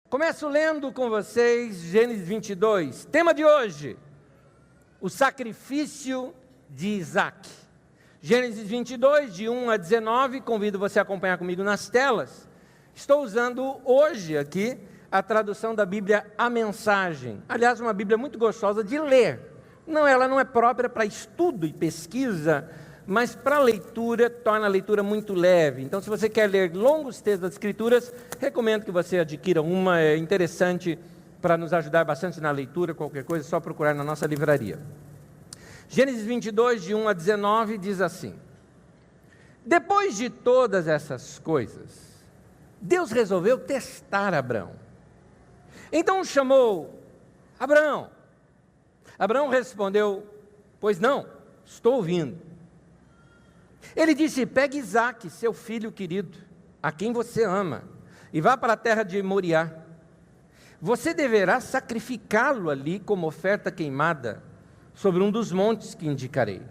Começo lendo com vocês Gênesis 22. Tema de hoje, o sacrifício de Isaac. Gênesis 22, de 1 a 19, convido você a acompanhar comigo nas telas. Estou usando hoje aqui a tradução da Bíblia A Mensagem. Aliás, uma Bíblia muito gostosa de ler. Ela não é própria para estudo e pesquisa, mas para leitura, torna a leitura muito leve. Então, se você quer ler longos textos das Escrituras, recomendo que você adquira uma. É interessante para nos ajudar bastante na leitura. Qualquer coisa, é só procurar na nossa livraria. Gênesis 22, de 1 a 19, diz assim: Depois de todas essas coisas, Deus resolveu testar Abrão. Então chamou: Abrão. Abrão respondeu: Pois não, estou ouvindo. Ele disse: Pegue Isaque, seu filho querido, a quem você ama, e vá para a terra de Moriá. Você deverá sacrificá-lo ali como oferta queimada, sobre um dos montes que indicarei.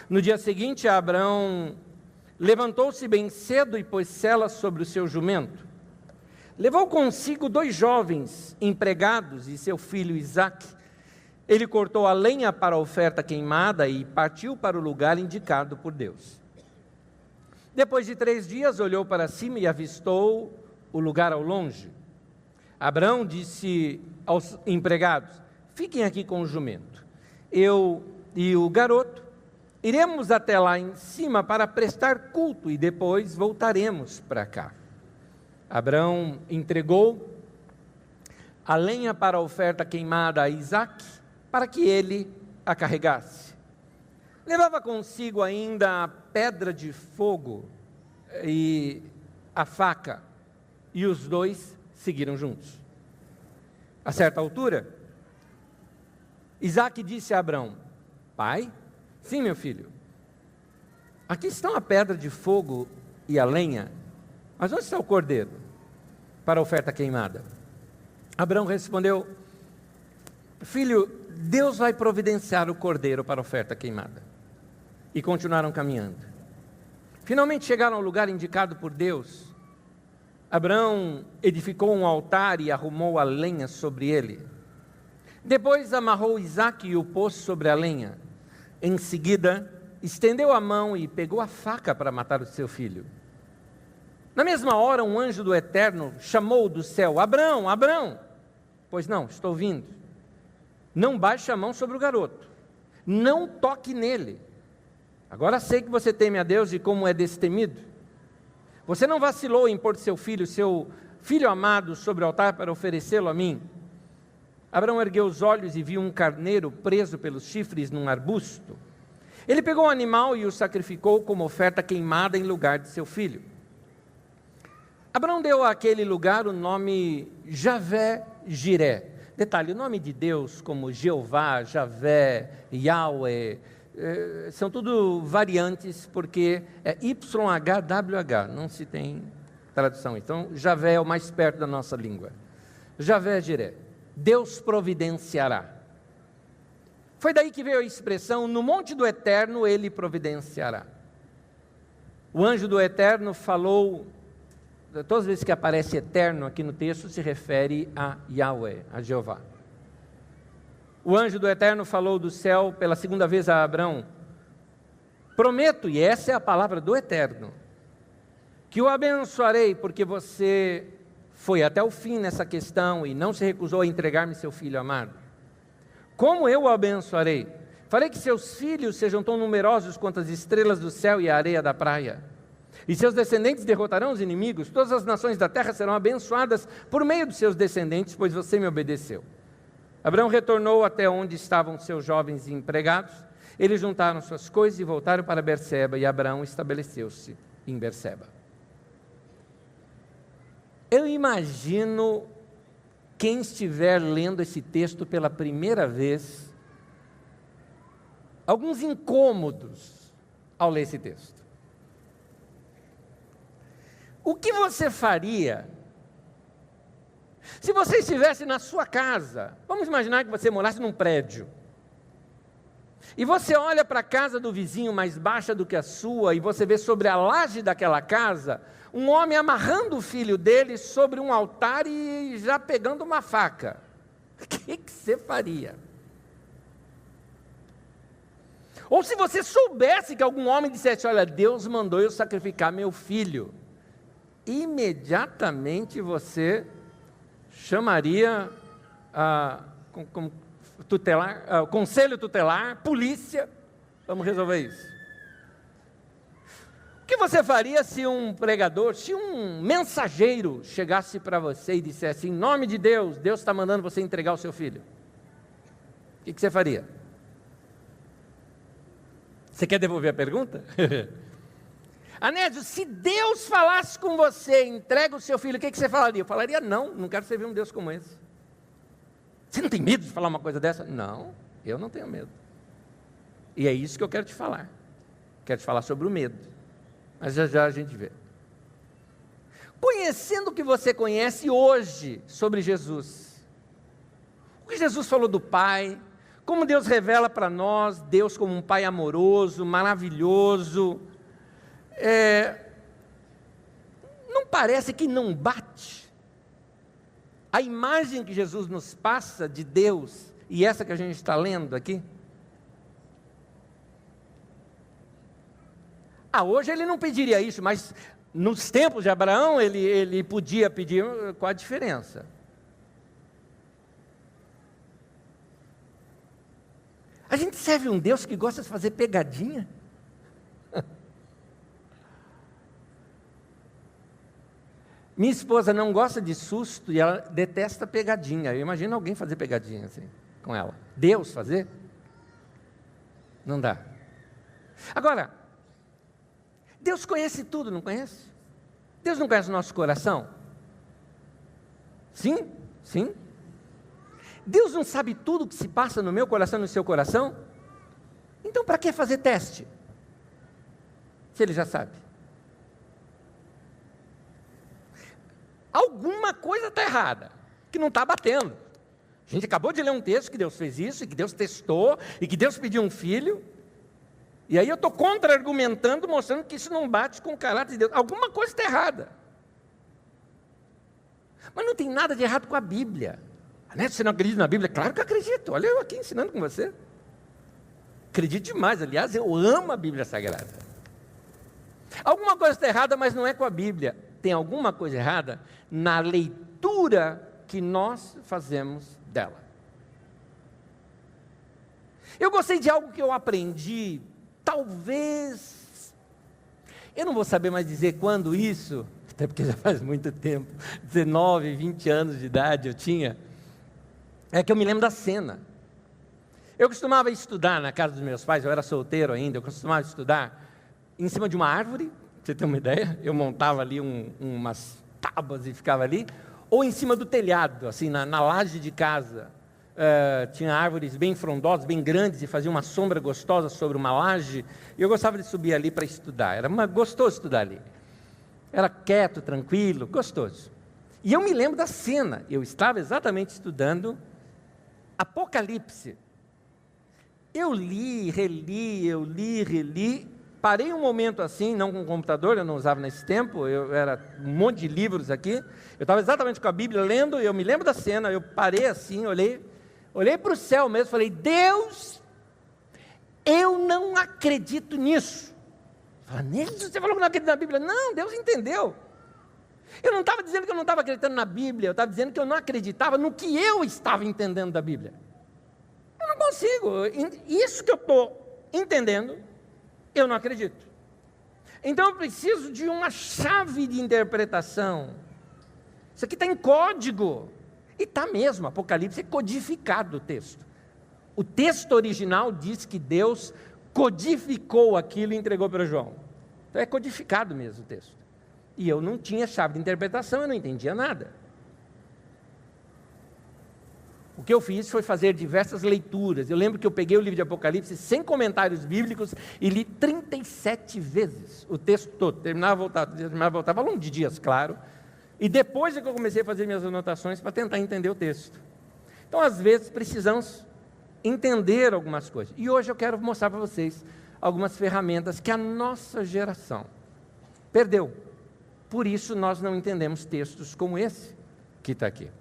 No dia seguinte, Abrão levantou-se bem cedo e pôs sela sobre o seu jumento. Levou consigo 2 jovens empregados e seu filho Isaque. Ele cortou a lenha para a oferta queimada e partiu para o lugar indicado por Deus. Depois de 3 dias, olhou para cima e avistou o lugar ao longe. Abrão disse aos empregados: Fiquem aqui com o jumento. Eu e o garoto iremos até lá em cima para prestar culto e depois voltaremos para cá. Abrão entregou a lenha para a oferta queimada a Isaque, para que ele a carregasse. Levava consigo ainda a pedra de fogo e a faca, e os 2 seguiram juntos. A certa altura, Isaque disse a Abrão: Pai? Sim, meu filho. Aqui estão a pedra de fogo e a lenha, mas onde está o cordeiro para a oferta queimada? Abrão respondeu: Filho, Deus vai providenciar o cordeiro para a oferta queimada. E continuaram caminhando. Finalmente chegaram ao lugar indicado por Deus. Abrão edificou um altar e arrumou a lenha sobre ele. Depois amarrou Isaque e o pôs sobre a lenha. Em seguida, estendeu a mão e pegou a faca para matar o seu filho. Na mesma hora, um anjo do Eterno chamou do céu: Abrão, Abrão! Pois não, estou vindo. Não baixe a mão sobre o garoto, não toque nele. Agora sei que você teme a Deus e como é destemido. Você não vacilou em pôr seu filho amado, sobre o altar para oferecê-lo a mim. Abrão ergueu os olhos e viu um carneiro preso pelos chifres num arbusto. Ele pegou o animal e o sacrificou como oferta queimada em lugar de seu filho. Abrão deu àquele lugar o nome Javé-Jiré. Detalhe, o nome de Deus como Jeová, Javé, Yahweh, são tudo variantes, porque é YHWH, não se tem tradução. Então, Javé é o mais perto da nossa língua. Javé-Jiré, Deus providenciará. Foi daí que veio a expressão: no monte do Eterno ele providenciará. O anjo do Eterno falou. Todas as vezes que aparece eterno aqui no texto, se refere a Yahweh, a Jeová. O anjo do Eterno falou do céu pela segunda vez a Abrão: Prometo, e essa é a palavra do Eterno, que o abençoarei, porque você foi até o fim nessa questão e não se recusou a entregar-me seu filho amado. Como eu o abençoarei? Farei que seus filhos sejam tão numerosos quanto as estrelas do céu e a areia da praia. E seus descendentes derrotarão os inimigos. Todas as nações da terra serão abençoadas por meio dos seus descendentes, pois você me obedeceu. Abrão retornou até onde estavam seus jovens empregados. Eles juntaram suas coisas e voltaram para Berseba, e Abrão estabeleceu-se em Berseba. Eu imagino quem estiver lendo esse texto pela primeira vez, alguns incômodos ao ler esse texto. O que você faria se você estivesse na sua casa? Vamos imaginar que você morasse num prédio. E você olha para a casa do vizinho mais baixa do que a sua, e você vê sobre a laje daquela casa um homem amarrando o filho dele sobre um altar e já pegando uma faca. O que você faria? Ou se você soubesse que algum homem dissesse, olha, Deus mandou eu sacrificar meu filho, imediatamente você chamaria o conselho tutelar, polícia, vamos resolver isso. O que você faria se um pregador, se um mensageiro chegasse para você e dissesse, em nome de Deus, Deus está mandando você entregar o seu filho? O que você faria? Você quer devolver a pergunta? Anésio, se Deus falasse com você, entrega o seu filho, o que você falaria? Eu falaria, não quero servir um Deus como esse. Você não tem medo de falar uma coisa dessa? Não, eu não tenho medo. E é isso que eu quero te falar. Quero te falar sobre o medo. Mas já já a gente vê. Conhecendo o que você conhece hoje sobre Jesus, o que Jesus falou do Pai, como Deus revela para nós, Deus como um Pai amoroso, maravilhoso, não parece que não bate a imagem que Jesus nos passa de Deus, e essa que a gente está lendo aqui? Hoje ele não pediria isso, mas nos tempos de Abraão ele podia pedir. Qual a diferença? A gente serve um Deus que gosta de fazer pegadinha? Minha esposa não gosta de susto e ela detesta pegadinha. Eu imagino alguém fazer pegadinha assim com ela. Deus fazer? Não dá. Agora, Deus conhece tudo, não conhece? Deus não conhece o nosso coração? Sim, sim. Deus não sabe tudo que se passa no meu coração e no seu coração? Então para que fazer teste? Se Ele já sabe. Alguma coisa está errada, que não está batendo. A gente acabou de ler um texto que Deus fez isso, e que Deus testou, e que Deus pediu um filho. E aí eu estou contra-argumentando, mostrando que isso não bate com o caráter de Deus. Alguma coisa está errada. Mas não tem nada de errado com a Bíblia. Você não acredita na Bíblia? Claro que eu acredito. Olha eu aqui ensinando com você. Acredito demais. Aliás, eu amo a Bíblia Sagrada. Alguma coisa está errada, mas não é com a Bíblia. Tem alguma coisa errada na leitura que nós fazemos dela. Eu gostei de algo que eu aprendi. Talvez, eu não vou saber mais dizer quando isso, até porque já faz muito tempo, 19, 20 anos de idade eu tinha, é que eu me lembro da cena. Eu costumava estudar na casa dos meus pais, eu era solteiro ainda, eu costumava estudar em cima de uma árvore, pra você ter uma ideia, eu montava ali umas tábuas e ficava ali, ou em cima do telhado, assim, na laje de casa. Tinha árvores bem frondosas, bem grandes, e fazia uma sombra gostosa sobre uma laje, e eu gostava de subir ali para estudar, era gostoso estudar ali, era quieto, tranquilo, gostoso. E eu me lembro da cena, eu estava exatamente estudando Apocalipse, eu li, reli, parei um momento assim, não com o computador, eu não usava nesse tempo, era um monte de livros aqui, eu estava exatamente com a Bíblia lendo, eu me lembro da cena, eu parei assim, olhei para o céu mesmo, falei, Deus, eu não acredito nisso. Você falou que não acredita na Bíblia? Não, Deus entendeu. Eu não estava dizendo que eu não estava acreditando na Bíblia, eu estava dizendo que eu não acreditava no que eu estava entendendo da Bíblia. Eu não consigo, isso que eu estou entendendo, eu não acredito. Então eu preciso de uma chave de interpretação. Isso aqui está em código. E está mesmo, Apocalipse é codificado o texto. O texto original diz que Deus codificou aquilo e entregou para João. Então é codificado mesmo o texto. E eu não tinha chave de interpretação, eu não entendia nada. O que eu fiz foi fazer diversas leituras. Eu lembro que eu peguei o livro de Apocalipse sem comentários bíblicos e li 37 vezes o texto todo. Terminava, voltava, ao longo de dias, claro. E depois é que eu comecei a fazer minhas anotações para tentar entender o texto. Então, às vezes, precisamos entender algumas coisas. E hoje eu quero mostrar para vocês algumas ferramentas que a nossa geração perdeu Por isso nós não entendemos textos como esse que está aqui.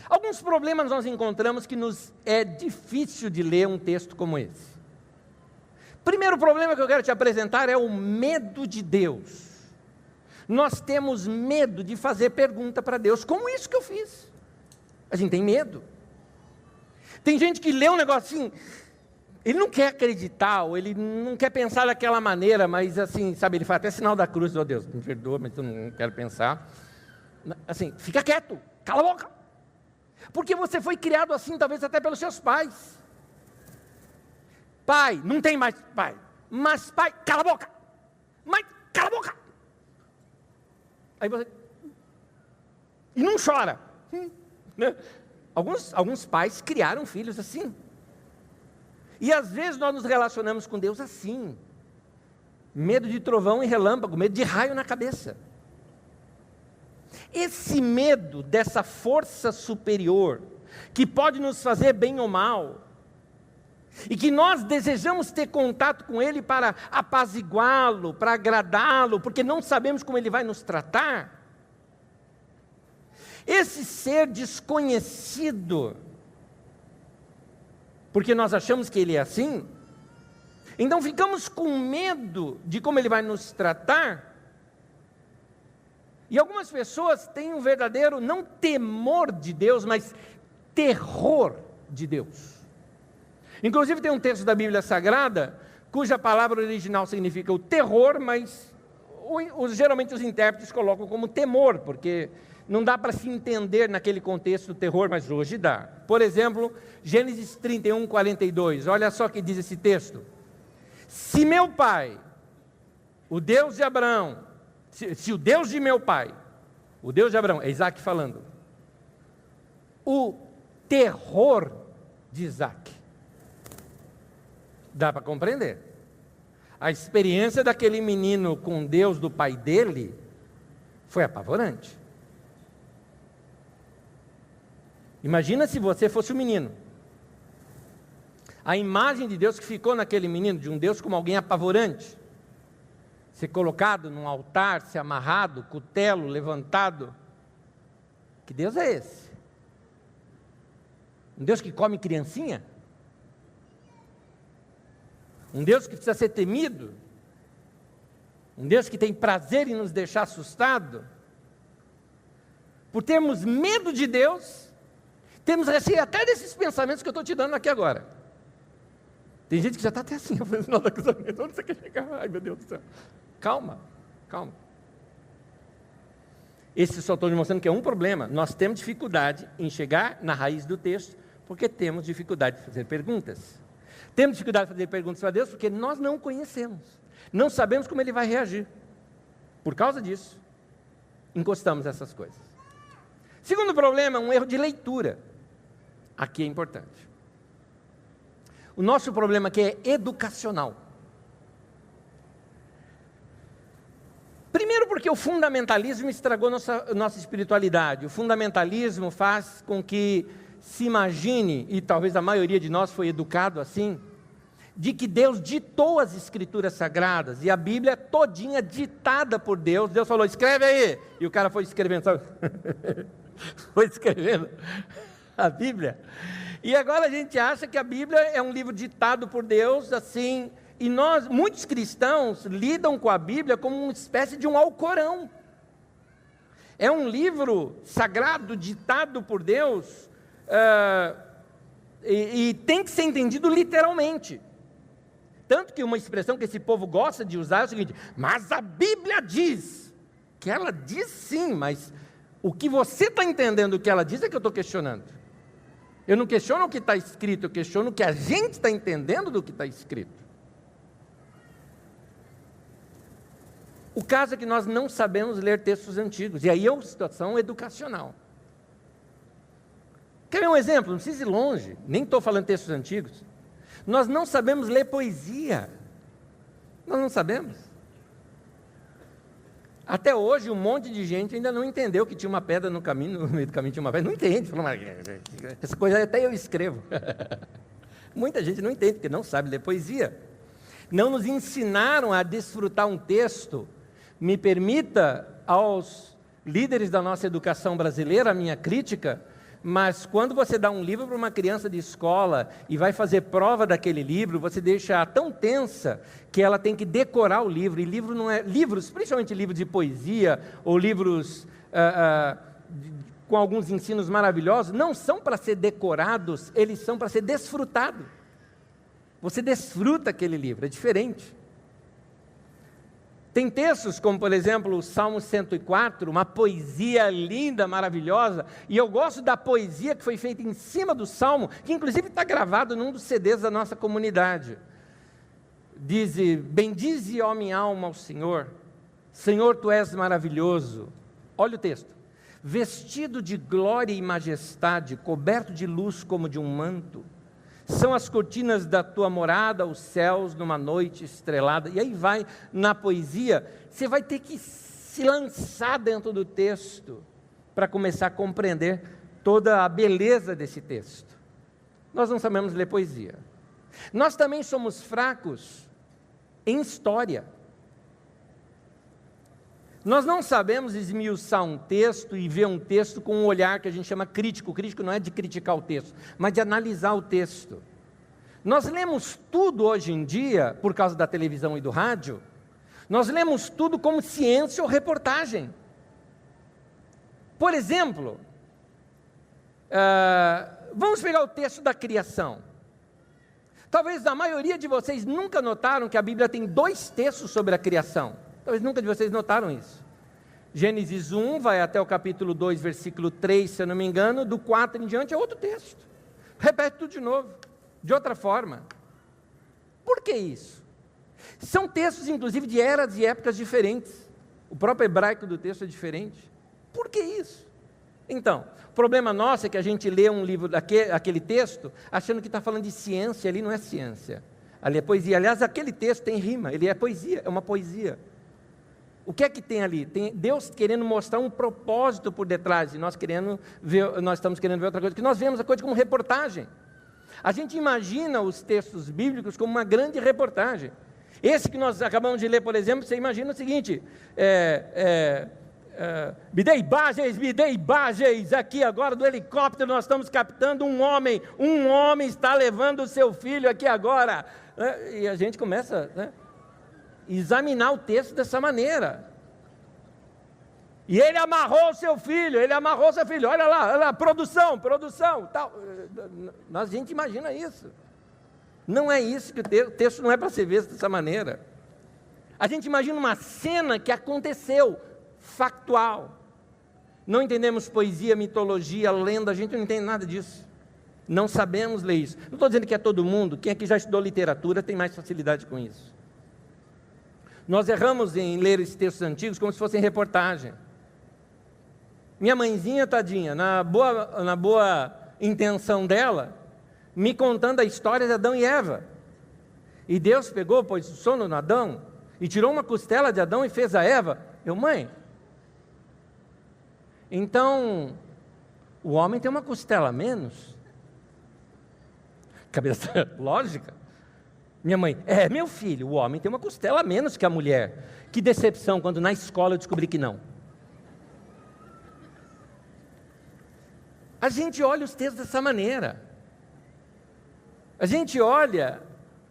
Alguns problemas nós encontramos que nos é difícil de ler um texto como esse. Primeiro problema que eu quero te apresentar é o medo de Deus. Nós temos medo de fazer pergunta para Deus, como isso que eu fiz. A gente tem medo. Tem gente que lê um negócio assim, ele não quer acreditar, ou ele não quer pensar daquela maneira, mas assim, sabe, ele faz até sinal da cruz, Deus, me perdoa, mas eu não quero pensar. Assim, fica quieto, cala a boca. Porque você foi criado assim, talvez até pelos seus pais. Pai, não tem mais pai, mas pai, cala a boca. Mãe, cala a boca. Aí você... E não chora. Né? Alguns pais criaram filhos assim. E às vezes nós nos relacionamos com Deus assim. Medo de trovão e relâmpago, medo de raio na cabeça. Esse medo dessa força superior, que pode nos fazer bem ou mal, e que nós desejamos ter contato com Ele para apaziguá-lo, para agradá-lo, porque não sabemos como Ele vai nos tratar. Esse ser desconhecido, porque nós achamos que Ele é assim, então ficamos com medo de como Ele vai nos tratar. E algumas pessoas têm um verdadeiro, não temor de Deus, mas terror de Deus. Inclusive tem um texto da Bíblia Sagrada, cuja palavra original significa o terror, mas geralmente os intérpretes colocam como temor, porque não dá para se entender naquele contexto o terror, mas hoje dá. Por exemplo, Gênesis 31, 42, olha só o que diz esse texto. Se meu pai, o Deus de Abraão, se o Deus de meu pai, o Deus de Abraão, é Isaac falando, o terror de Isaac, dá para compreender. A experiência daquele menino com Deus do pai dele foi apavorante. Imagina se você fosse o menino. A imagem de Deus que ficou naquele menino, de um Deus como alguém apavorante, ser colocado num altar, ser amarrado, cutelo levantado. Que Deus é esse? Um Deus que come criancinha? Um Deus que precisa ser temido? Um Deus que tem prazer em nos deixar assustados? Por termos medo de Deus, temos receio até desses pensamentos que eu estou te dando aqui agora. Tem gente que já está até assim, no final do casamento, onde você quer chegar? Ai, meu Deus do céu. Calma, calma. Esse só estou demonstrando que é um problema. Nós temos dificuldade em chegar na raiz do texto, porque temos dificuldade de fazer perguntas. Temos dificuldade de fazer perguntas para Deus, porque nós não o conhecemos. Não sabemos como Ele vai reagir. Por causa disso, encostamos nessas coisas. Segundo problema, um erro de leitura. Aqui é importante. O nosso problema aqui é educacional. Primeiro porque o fundamentalismo estragou nossa espiritualidade. O fundamentalismo faz com que se imagine, e talvez a maioria de nós foi educado assim, de que Deus ditou as escrituras sagradas, e a Bíblia é todinha ditada por Deus. Deus falou, escreve aí, e o cara foi escrevendo, sabe? Foi escrevendo a Bíblia. E agora a gente acha que a Bíblia é um livro ditado por Deus, assim, e nós, muitos cristãos, lidam com a Bíblia como uma espécie de um Alcorão. É um livro sagrado, ditado por Deus, e tem que ser entendido literalmente. Tanto que uma expressão que esse povo gosta de usar é o seguinte, mas a Bíblia diz, que ela diz sim, mas o que você está entendendo o que ela diz é que eu estou questionando. Eu não questiono o que está escrito, eu questiono o que a gente está entendendo do que está escrito. O caso é que nós não sabemos ler textos antigos, e aí é uma situação educacional. Quer ver um exemplo? Não precisa ir longe, nem estou falando textos antigos. Nós não sabemos ler poesia. Nós não sabemos. Até hoje, um monte de gente ainda não entendeu que tinha uma pedra no caminho, no meio do caminho tinha uma pedra. Não entende. Falou, mas essa coisa até eu escrevo. Muita gente não entende, porque não sabe ler poesia. Não nos ensinaram a desfrutar um texto Me permita, aos líderes da nossa educação brasileira, a minha crítica, mas quando você dá um livro para uma criança de escola e vai fazer prova daquele livro, você deixa tão tensa que ela tem que decorar o livro. E livro não é livros, principalmente livros de poesia ou livros com alguns ensinos maravilhosos, não são para ser decorados, eles são para ser desfrutados. Você desfruta aquele livro, é diferente. Tem textos como, por exemplo, o Salmo 104, uma poesia linda, maravilhosa, e eu gosto da poesia que foi feita em cima do Salmo, que inclusive está gravado num dos CDs da nossa comunidade. Diz: bendize, ó minha alma, ao Senhor. Senhor, Tu és maravilhoso. Olha o texto. Vestido de glória e majestade, coberto de luz como de um manto, são as cortinas da tua morada, os céus, numa noite estrelada. E aí vai, na poesia, você vai ter que se lançar dentro do texto, para começar a compreender toda a beleza desse texto. Nós não sabemos ler poesia. Nós também somos fracos em história. Nós não sabemos esmiuçar um texto e ver um texto com um olhar que a gente chama crítico. O crítico não é de criticar o texto, mas de analisar o texto. Nós lemos tudo hoje em dia, por causa da televisão e do rádio, nós lemos tudo como ciência ou reportagem. Por exemplo, vamos pegar o texto da criação. Talvez a maioria de vocês nunca notaram que a Bíblia tem 2 textos sobre a criação. Talvez nunca de vocês notaram isso. Gênesis 1 vai até o capítulo 2, versículo 3, se eu não me engano, do 4 em diante é outro texto. Repete tudo de novo, de outra forma. Por que isso? São textos, inclusive, de eras e épocas diferentes. O próprio hebraico do texto é diferente. Por que isso? Então, o problema nosso é que a gente lê um livro aquele texto, achando que está falando de ciência, ali não é ciência. Ali é poesia. Aliás, aquele texto tem rima, ele é poesia, é uma poesia. O que é que tem ali? Tem Deus querendo mostrar um propósito por detrás, e nós estamos querendo ver outra coisa, que nós vemos a coisa como reportagem. A gente imagina os textos bíblicos como uma grande reportagem. Esse que nós acabamos de ler, por exemplo, você imagina o seguinte: me dê imagens, aqui agora do helicóptero nós estamos captando um homem está levando o seu filho aqui agora, e a gente começa a examinar o texto dessa maneira. E ele amarrou seu filho, olha lá, produção, tal. A gente imagina isso. Não é isso que o texto não é para ser visto dessa maneira. A gente imagina uma cena que aconteceu, factual. Não entendemos poesia, mitologia, lenda, a gente não entende nada disso. Não sabemos ler isso. Não estou dizendo que é todo mundo, quem aqui já estudou literatura tem mais facilidade com isso. Nós erramos em ler esses textos antigos como se fossem reportagem. Minha mãezinha, tadinha, na boa intenção dela, me contando a história de Adão e Eva. E Deus pegou, pôs sono no Adão, e tirou uma costela de Adão e fez a Eva. Mãe, então, o homem tem uma costela a menos? Cabeça lógica. Minha mãe, meu filho, o homem tem uma costela a menos que a mulher. Que decepção quando na escola eu descobri que não. A gente olha os textos dessa maneira. A gente olha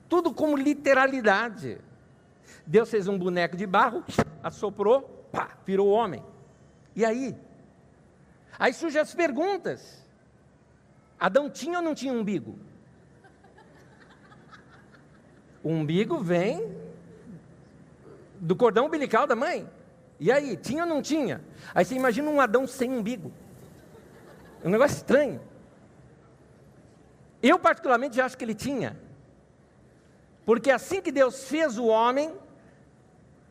tudo como literalidade. Deus fez um boneco de barro, assoprou, virou homem. E aí? Aí surgem as perguntas. Adão tinha ou não tinha umbigo? O umbigo vem do cordão umbilical da mãe. E aí, tinha ou não tinha? Aí você imagina um Adão sem umbigo. É um negócio estranho. Eu particularmente já acho que ele tinha. Porque assim que Deus fez o homem,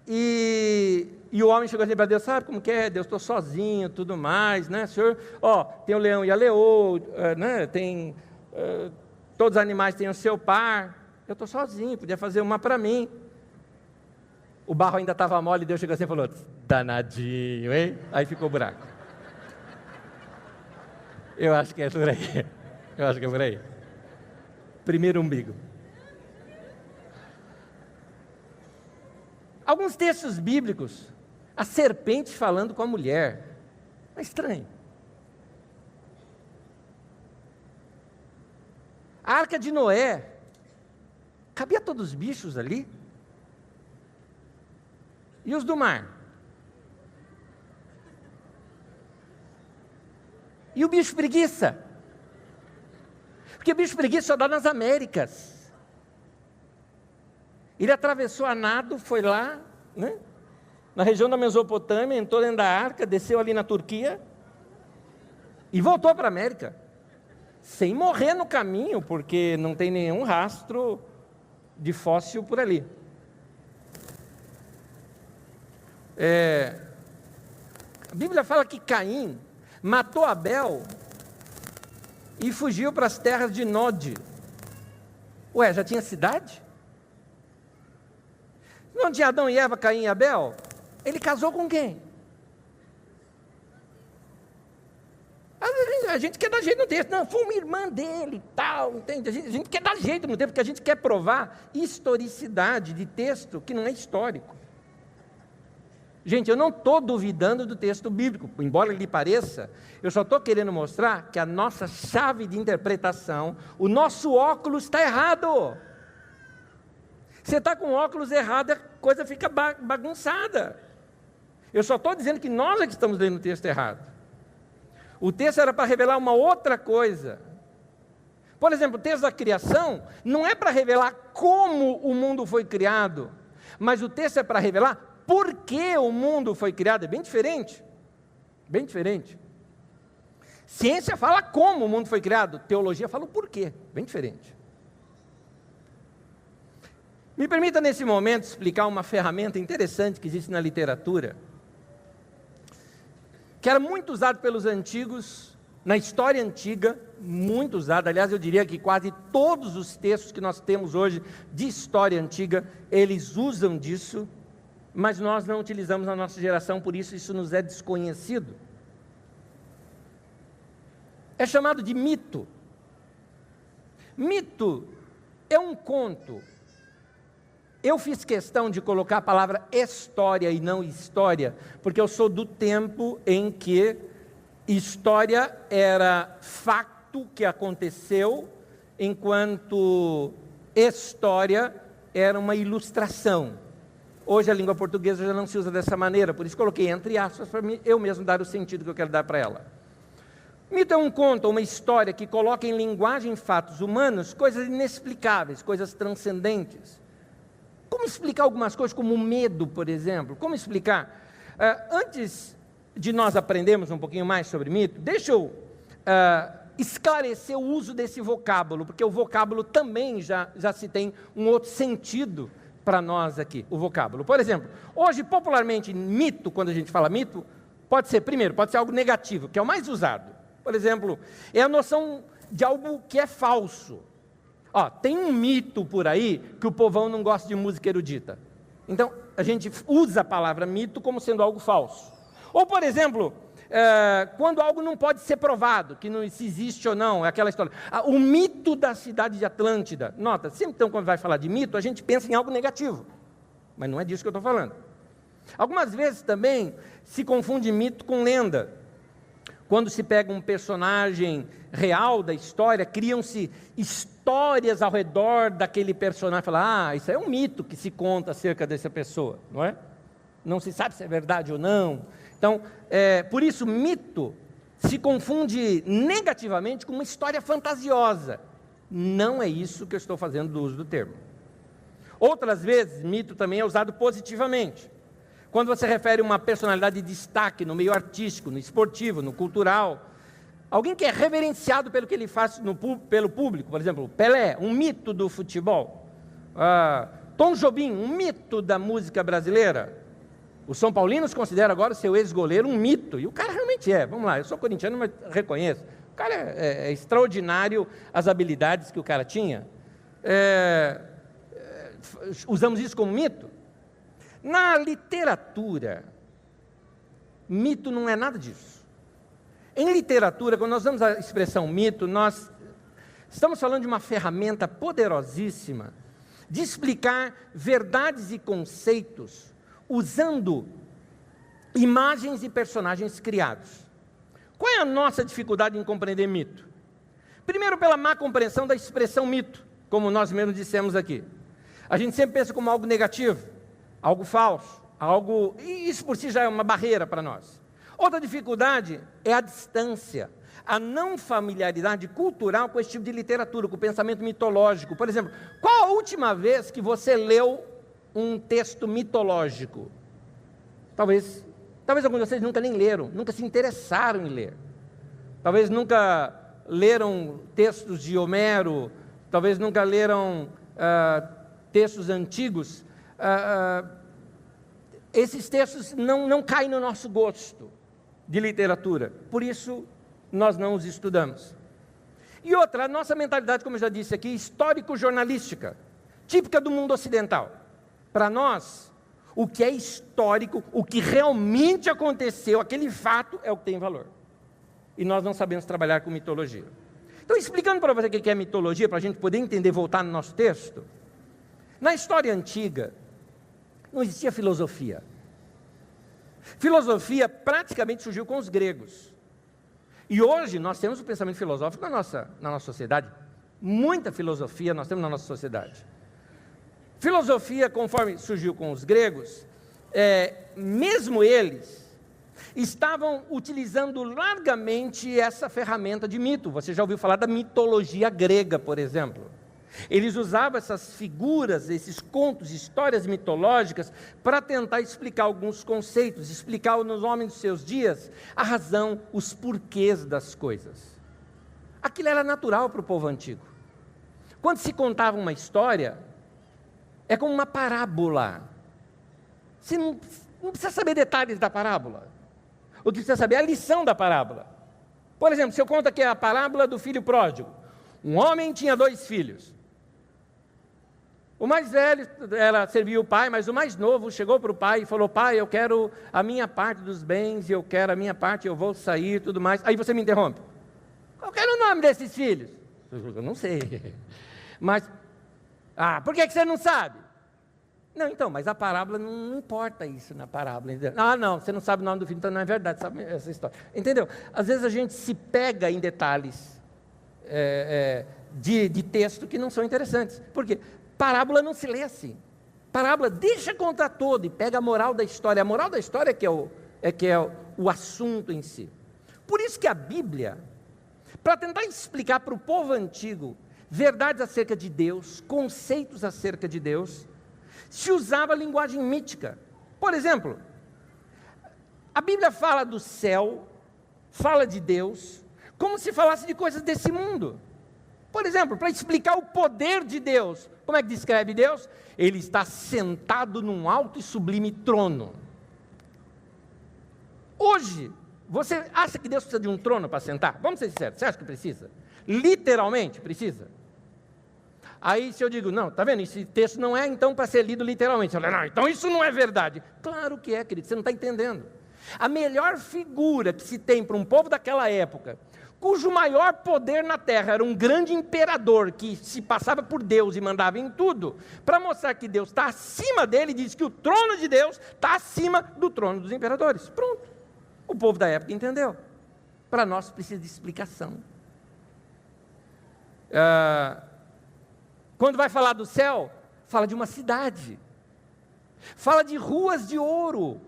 e o homem chegou assim para Deus, sabe como que é? Deus, estou sozinho, tudo mais, né? Senhor, tem o leão e a leoa, né? Tem, todos os animais têm o seu par. Eu estou sozinho, podia fazer uma para mim. O barro ainda estava mole, e Deus chegou assim e falou, danadinho, hein? Aí ficou o buraco. Eu acho que é por aí. Primeiro umbigo. Alguns textos bíblicos A serpente falando com a mulher. É estranho. A arca de Noé. Cabia todos os bichos ali? E os do mar? E o bicho preguiça? Porque o bicho preguiça só dá nas Américas. Ele atravessou a nado, foi lá, né, na região da Mesopotâmia, entrou dentro da arca, desceu ali na Turquia e voltou para a América. Sem morrer no caminho, porque não tem nenhum rastro de fóssil por ali. A Bíblia fala que Caim matou Abel e fugiu para as terras de Nod. Ué, já tinha cidade? Não tinha Adão e Eva, Caim e Abel? Ele casou com quem? A gente quer dar jeito no texto. Não, foi uma irmã dele e tal, entende? A gente quer dar jeito no texto, porque a gente quer provar historicidade de texto que não é histórico. Gente, eu não estou duvidando do texto bíblico, embora lhe pareça, eu só estou querendo mostrar que a nossa chave de interpretação, o nosso óculos está errado. Você está com o óculos errado, a coisa fica bagunçada. Eu só estou dizendo que nós é que estamos lendo o texto errado. O texto era para revelar uma outra coisa. Por exemplo, o texto da criação não é para revelar como o mundo foi criado, mas o texto é para revelar por que o mundo foi criado. É bem diferente. Bem diferente. Ciência fala como o mundo foi criado, teologia fala o porquê. Bem diferente. Me permita nesse momento explicar uma ferramenta interessante que existe na literatura, que era muito usado pelos antigos, na história antiga, muito usado. Aliás, eu diria que quase todos os textos que nós temos hoje de história antiga, eles usam disso, mas nós não utilizamos na nossa geração, por isso nos é desconhecido. É chamado de mito. Mito é um conto. Eu fiz questão de colocar a palavra história e não história, porque eu sou do tempo em que história era fato que aconteceu, enquanto história era uma ilustração. Hoje a língua portuguesa já não se usa dessa maneira, por isso coloquei entre aspas para eu mesmo dar o sentido que eu quero dar para ela. Mito é um conto, uma história que coloca em linguagem fatos humanos coisas inexplicáveis, coisas transcendentes. Como explicar algumas coisas, como o medo, por exemplo? Como explicar? Antes de nós aprendermos um pouquinho mais sobre mito, deixa eu esclarecer o uso desse vocábulo, porque o vocábulo também já se tem um outro sentido para nós aqui, o vocábulo. Por exemplo, hoje, popularmente, mito, quando a gente fala mito, pode ser algo negativo, que é o mais usado. Por exemplo, é a noção de algo que é falso. Tem um mito por aí que o povão não gosta de música erudita. Então, a gente usa a palavra mito como sendo algo falso. Ou, por exemplo, quando algo não pode ser provado, que não se existe ou não, é aquela história. O mito da cidade de Atlântida. Nota, sempre então, quando vai falar de mito, a gente pensa em algo negativo. Mas não é disso que eu estou falando. Algumas vezes também se confunde mito com lenda. Quando se pega um personagem real da história, criam-se histórias ao redor daquele personagem. Fala, isso é um mito que se conta acerca dessa pessoa, não é? Não se sabe se é verdade ou não. Então, por isso, mito se confunde negativamente com uma história fantasiosa. Não é isso que eu estou fazendo do uso do termo. Outras vezes, mito também é usado positivamente. Quando você refere a uma personalidade de destaque no meio artístico, no esportivo, no cultural, alguém que é reverenciado pelo que ele faz pelo público, por exemplo, Pelé, um mito do futebol, Tom Jobim, um mito da música brasileira. Os São Paulinos consideram agora o seu ex-goleiro um mito, e o cara realmente é. Vamos lá, eu sou corintiano, mas reconheço. O cara é extraordinário as habilidades que o cara tinha. Usamos isso como mito? Na literatura, mito não é nada disso. Em literatura, quando nós usamos a expressão mito, nós estamos falando de uma ferramenta poderosíssima de explicar verdades e conceitos usando imagens e personagens criados. Qual é a nossa dificuldade em compreender mito? Primeiro, pela má compreensão da expressão mito, como nós mesmos dissemos aqui. A gente sempre pensa como algo negativo, algo falso, algo... E isso por si já é uma barreira para nós. Outra dificuldade é a distância, a não familiaridade cultural com esse tipo de literatura, com o pensamento mitológico. Por exemplo, qual a última vez que você leu um texto mitológico? Talvez alguns de vocês nunca nem leram, nunca se interessaram em ler. Talvez nunca leram textos de Homero, talvez nunca leram textos antigos. Esses textos não caem no nosso gosto de literatura, por isso nós não os estudamos. E outra, a nossa mentalidade, como eu já disse aqui, histórico-jornalística, típica do mundo ocidental. Para nós, o que é histórico, o que realmente aconteceu, aquele fato é o que tem valor. E nós não sabemos trabalhar com mitologia. Então, explicando para você o que é mitologia, para a gente poder entender, voltar no nosso texto, na história antiga, não existia filosofia. Filosofia praticamente surgiu com os gregos. E hoje nós temos o pensamento filosófico na nossa sociedade. Muita filosofia nós temos na nossa sociedade. Filosofia, conforme surgiu com os gregos, mesmo eles estavam utilizando largamente essa ferramenta de mito. Você já ouviu falar da mitologia grega, por exemplo? Eles usavam essas figuras, esses contos, histórias mitológicas, para tentar explicar alguns conceitos, explicar nos homens dos seus dias a razão, os porquês das coisas. Aquilo era natural para o povo antigo. Quando se contava uma história, é como uma parábola. Você não precisa saber detalhes da parábola. O que precisa saber é a lição da parábola. Por exemplo, se eu conto aqui a parábola do filho pródigo. Um homem tinha 2 filhos. O mais velho servia o pai, mas o mais novo chegou para o pai e falou: pai, eu quero a minha parte dos bens, eu quero a minha parte, eu vou sair, tudo mais. Aí você me interrompe. Qual era o nome desses filhos? Eu não sei. Mas, por que você não sabe? Não, então, mas a parábola não importa isso na parábola. Entendeu? Não, você não sabe o nome do filho, então não é verdade, sabe essa história. Entendeu? Às vezes a gente se pega em detalhes de texto que não são interessantes. Por quê? Parábola não se lê assim. Parábola deixa contar todo e pega a moral da história. A moral da história é que é o assunto em si. Por isso que a Bíblia, para tentar explicar para o povo antigo verdades acerca de Deus, conceitos acerca de Deus, se usava a linguagem mítica. Por exemplo, a Bíblia fala do céu, fala de Deus, como se falasse de coisas desse mundo. Por exemplo, para explicar o poder de Deus, como é que descreve Deus? Ele está sentado num alto e sublime trono. Hoje, você acha que Deus precisa de um trono para sentar? Vamos ser sinceros, você acha que precisa? Literalmente precisa? Aí se eu digo, não, está vendo, esse texto não é então para ser lido literalmente. Você fala, não, então isso não é verdade. Claro que é, querido, você não está entendendo. A melhor figura que se tem para um povo daquela época, cujo maior poder na terra era um grande imperador que se passava por Deus e mandava em tudo, para mostrar que Deus está acima dele, diz que o trono de Deus está acima do trono dos imperadores. Pronto. O povo da época entendeu. Para nós precisa de explicação. Quando vai falar do céu, fala de uma cidade. Fala de ruas de ouro.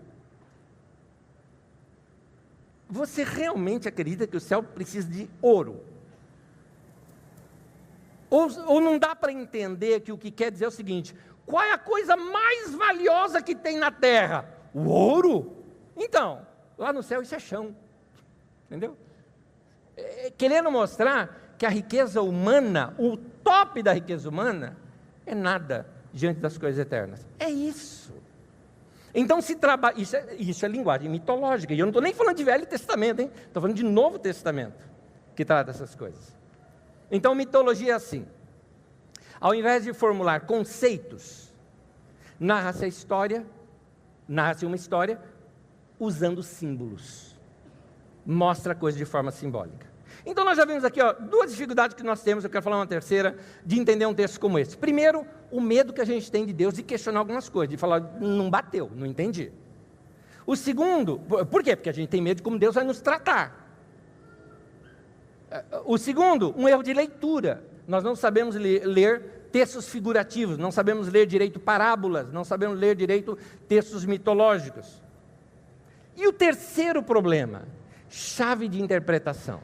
Você realmente acredita que o céu precisa de ouro? Ou não dá para entender que o que quer dizer é o seguinte: qual é a coisa mais valiosa que tem na terra? O ouro? Então, lá no céu isso é chão. Entendeu? Querendo mostrar que a riqueza humana, o top da riqueza humana, é nada diante das coisas eternas. É isso. Então se trabalha, isso é linguagem mitológica, e eu não estou nem falando de Velho Testamento, hein? Estou falando de Novo Testamento, que trata dessas coisas. Então mitologia é assim, ao invés de formular conceitos, narra-se uma história, usando símbolos, mostra a coisa de forma simbólica. Então nós já vimos aqui 2 dificuldades que nós temos, eu quero falar uma terceira, de entender um texto como esse. Primeiro, o medo que a gente tem de Deus de questionar algumas coisas, de falar, não bateu, não entendi. O segundo, por quê? Porque a gente tem medo de como Deus vai nos tratar. O segundo, um erro de leitura. Nós não sabemos ler textos figurativos, não sabemos ler direito parábolas, não sabemos ler direito textos mitológicos. E o terceiro problema, chave de interpretação.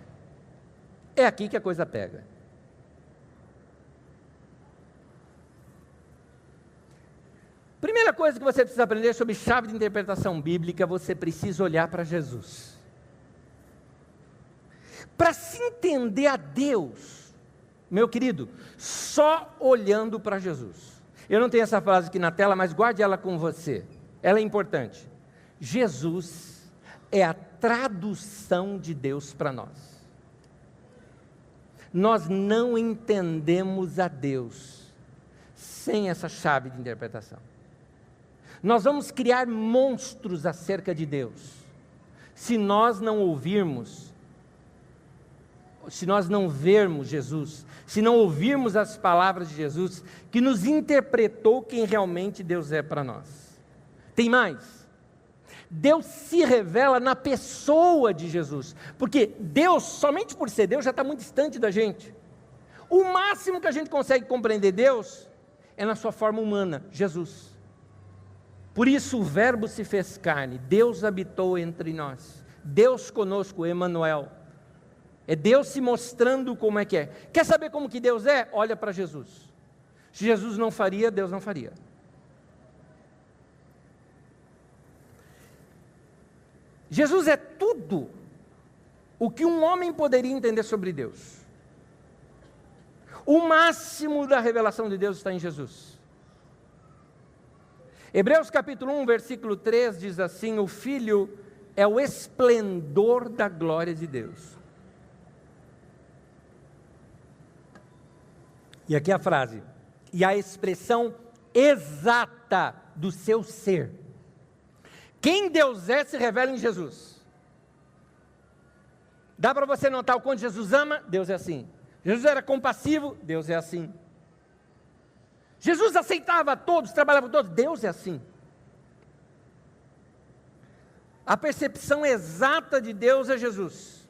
É aqui que a coisa pega. Primeira coisa que você precisa aprender sobre chave de interpretação bíblica, você precisa olhar para Jesus. Para se entender a Deus, meu querido, só olhando para Jesus. Eu não tenho essa frase aqui na tela, mas guarde ela com você. Ela é importante. Jesus é a tradução de Deus para nós. Nós não entendemos a Deus sem essa chave de interpretação. Nós vamos criar monstros acerca de Deus, se nós não ouvirmos, se nós não vermos Jesus, se não ouvirmos as palavras de Jesus, que nos interpretou quem realmente Deus é para nós. Tem mais. Deus se revela na pessoa de Jesus, porque Deus, somente por ser Deus, já está muito distante da gente. O máximo que a gente consegue compreender Deus é na sua forma humana, Jesus. Por isso o Verbo se fez carne, Deus habitou entre nós, Deus conosco, Emanuel. É Deus se mostrando como é que é. Quer saber como que Deus é? Olha para Jesus. Se Jesus não faria, Deus não faria. Jesus é tudo o que um homem poderia entender sobre Deus. O máximo da revelação de Deus está em Jesus. Hebreus capítulo 1, versículo 3 diz assim: o Filho é o esplendor da glória de Deus. E aqui a frase, e a expressão exata do seu ser. Quem Deus é se revela em Jesus. Dá para você notar o quanto Jesus ama? Deus é assim. Jesus era compassivo? Deus é assim. Jesus aceitava todos, trabalhava com todos? Deus é assim. A percepção exata de Deus é Jesus.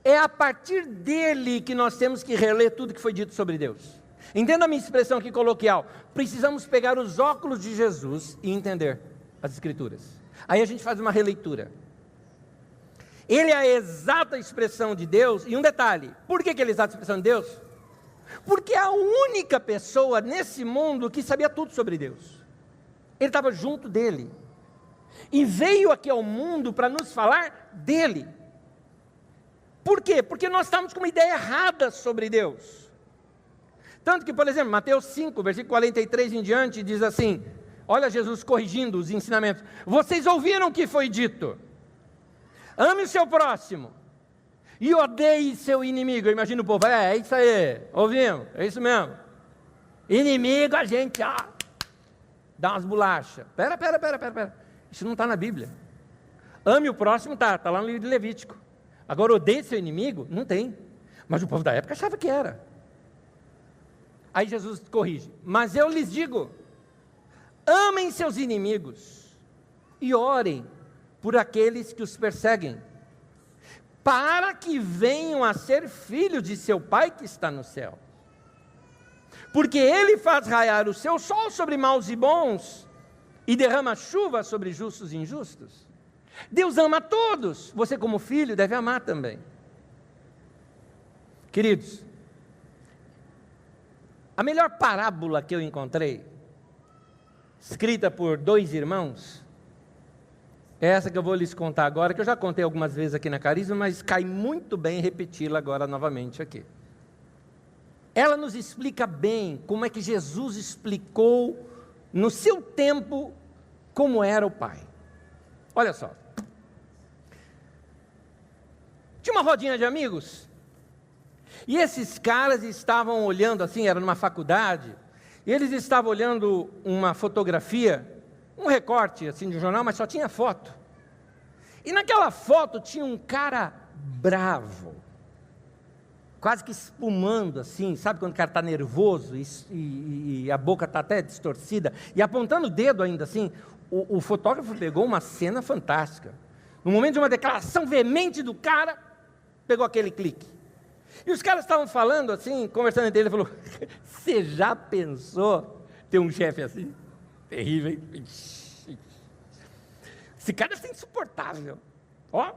É a partir dele que nós temos que reler tudo que foi dito sobre Deus. Entenda a minha expressão aqui coloquial. Precisamos pegar os óculos de Jesus e entender as Escrituras. Aí a gente faz uma releitura. Ele é a exata expressão de Deus. E um detalhe, por que ele é a exata expressão de Deus? Porque é a única pessoa nesse mundo que sabia tudo sobre Deus. Ele estava junto dele. E veio aqui ao mundo para nos falar dele. Por quê? Porque nós estávamos com uma ideia errada sobre Deus. Tanto que, por exemplo, Mateus 5, versículo 43 em diante, diz assim, olha Jesus corrigindo os ensinamentos. Vocês ouviram o que foi dito? Ame o seu próximo e odeie seu inimigo. Eu imagino o povo, é isso aí, ouvimos, é isso mesmo. Inimigo a gente, dá umas bolachas. Pera. Isso não está na Bíblia. Ame o próximo, está lá no livro de Levítico. Agora, odeie seu inimigo, não tem. Mas o povo da época achava que era. Aí Jesus corrige, mas eu lhes digo, amem seus inimigos e orem por aqueles que os perseguem, para que venham a ser filhos de seu Pai que está no céu. Porque Ele faz raiar o seu sol sobre maus e bons, e derrama chuva sobre justos e injustos. Deus ama a todos, você como filho deve amar também. Queridos, a melhor parábola que eu encontrei, escrita por dois irmãos, é essa que eu vou lhes contar agora, que eu já contei algumas vezes aqui na Carisma, mas cai muito bem repeti-la agora novamente aqui. Ela nos explica bem como é que Jesus explicou no seu tempo como era o Pai. Olha só. Tinha uma rodinha de amigos, e esses caras estavam olhando assim, era numa faculdade, e eles estavam olhando uma fotografia, um recorte assim de um jornal, mas só tinha foto. E naquela foto tinha um cara bravo, quase que espumando assim, sabe quando o cara está nervoso e a boca está até distorcida, e apontando o dedo ainda assim, o fotógrafo pegou uma cena fantástica. No momento de uma declaração veemente do cara, pegou aquele clique. E os caras estavam falando assim, conversando entre eles, ele falou: você já pensou ter um chefe assim? Terrível, hein? Esse cara deve ser insuportável. Ó,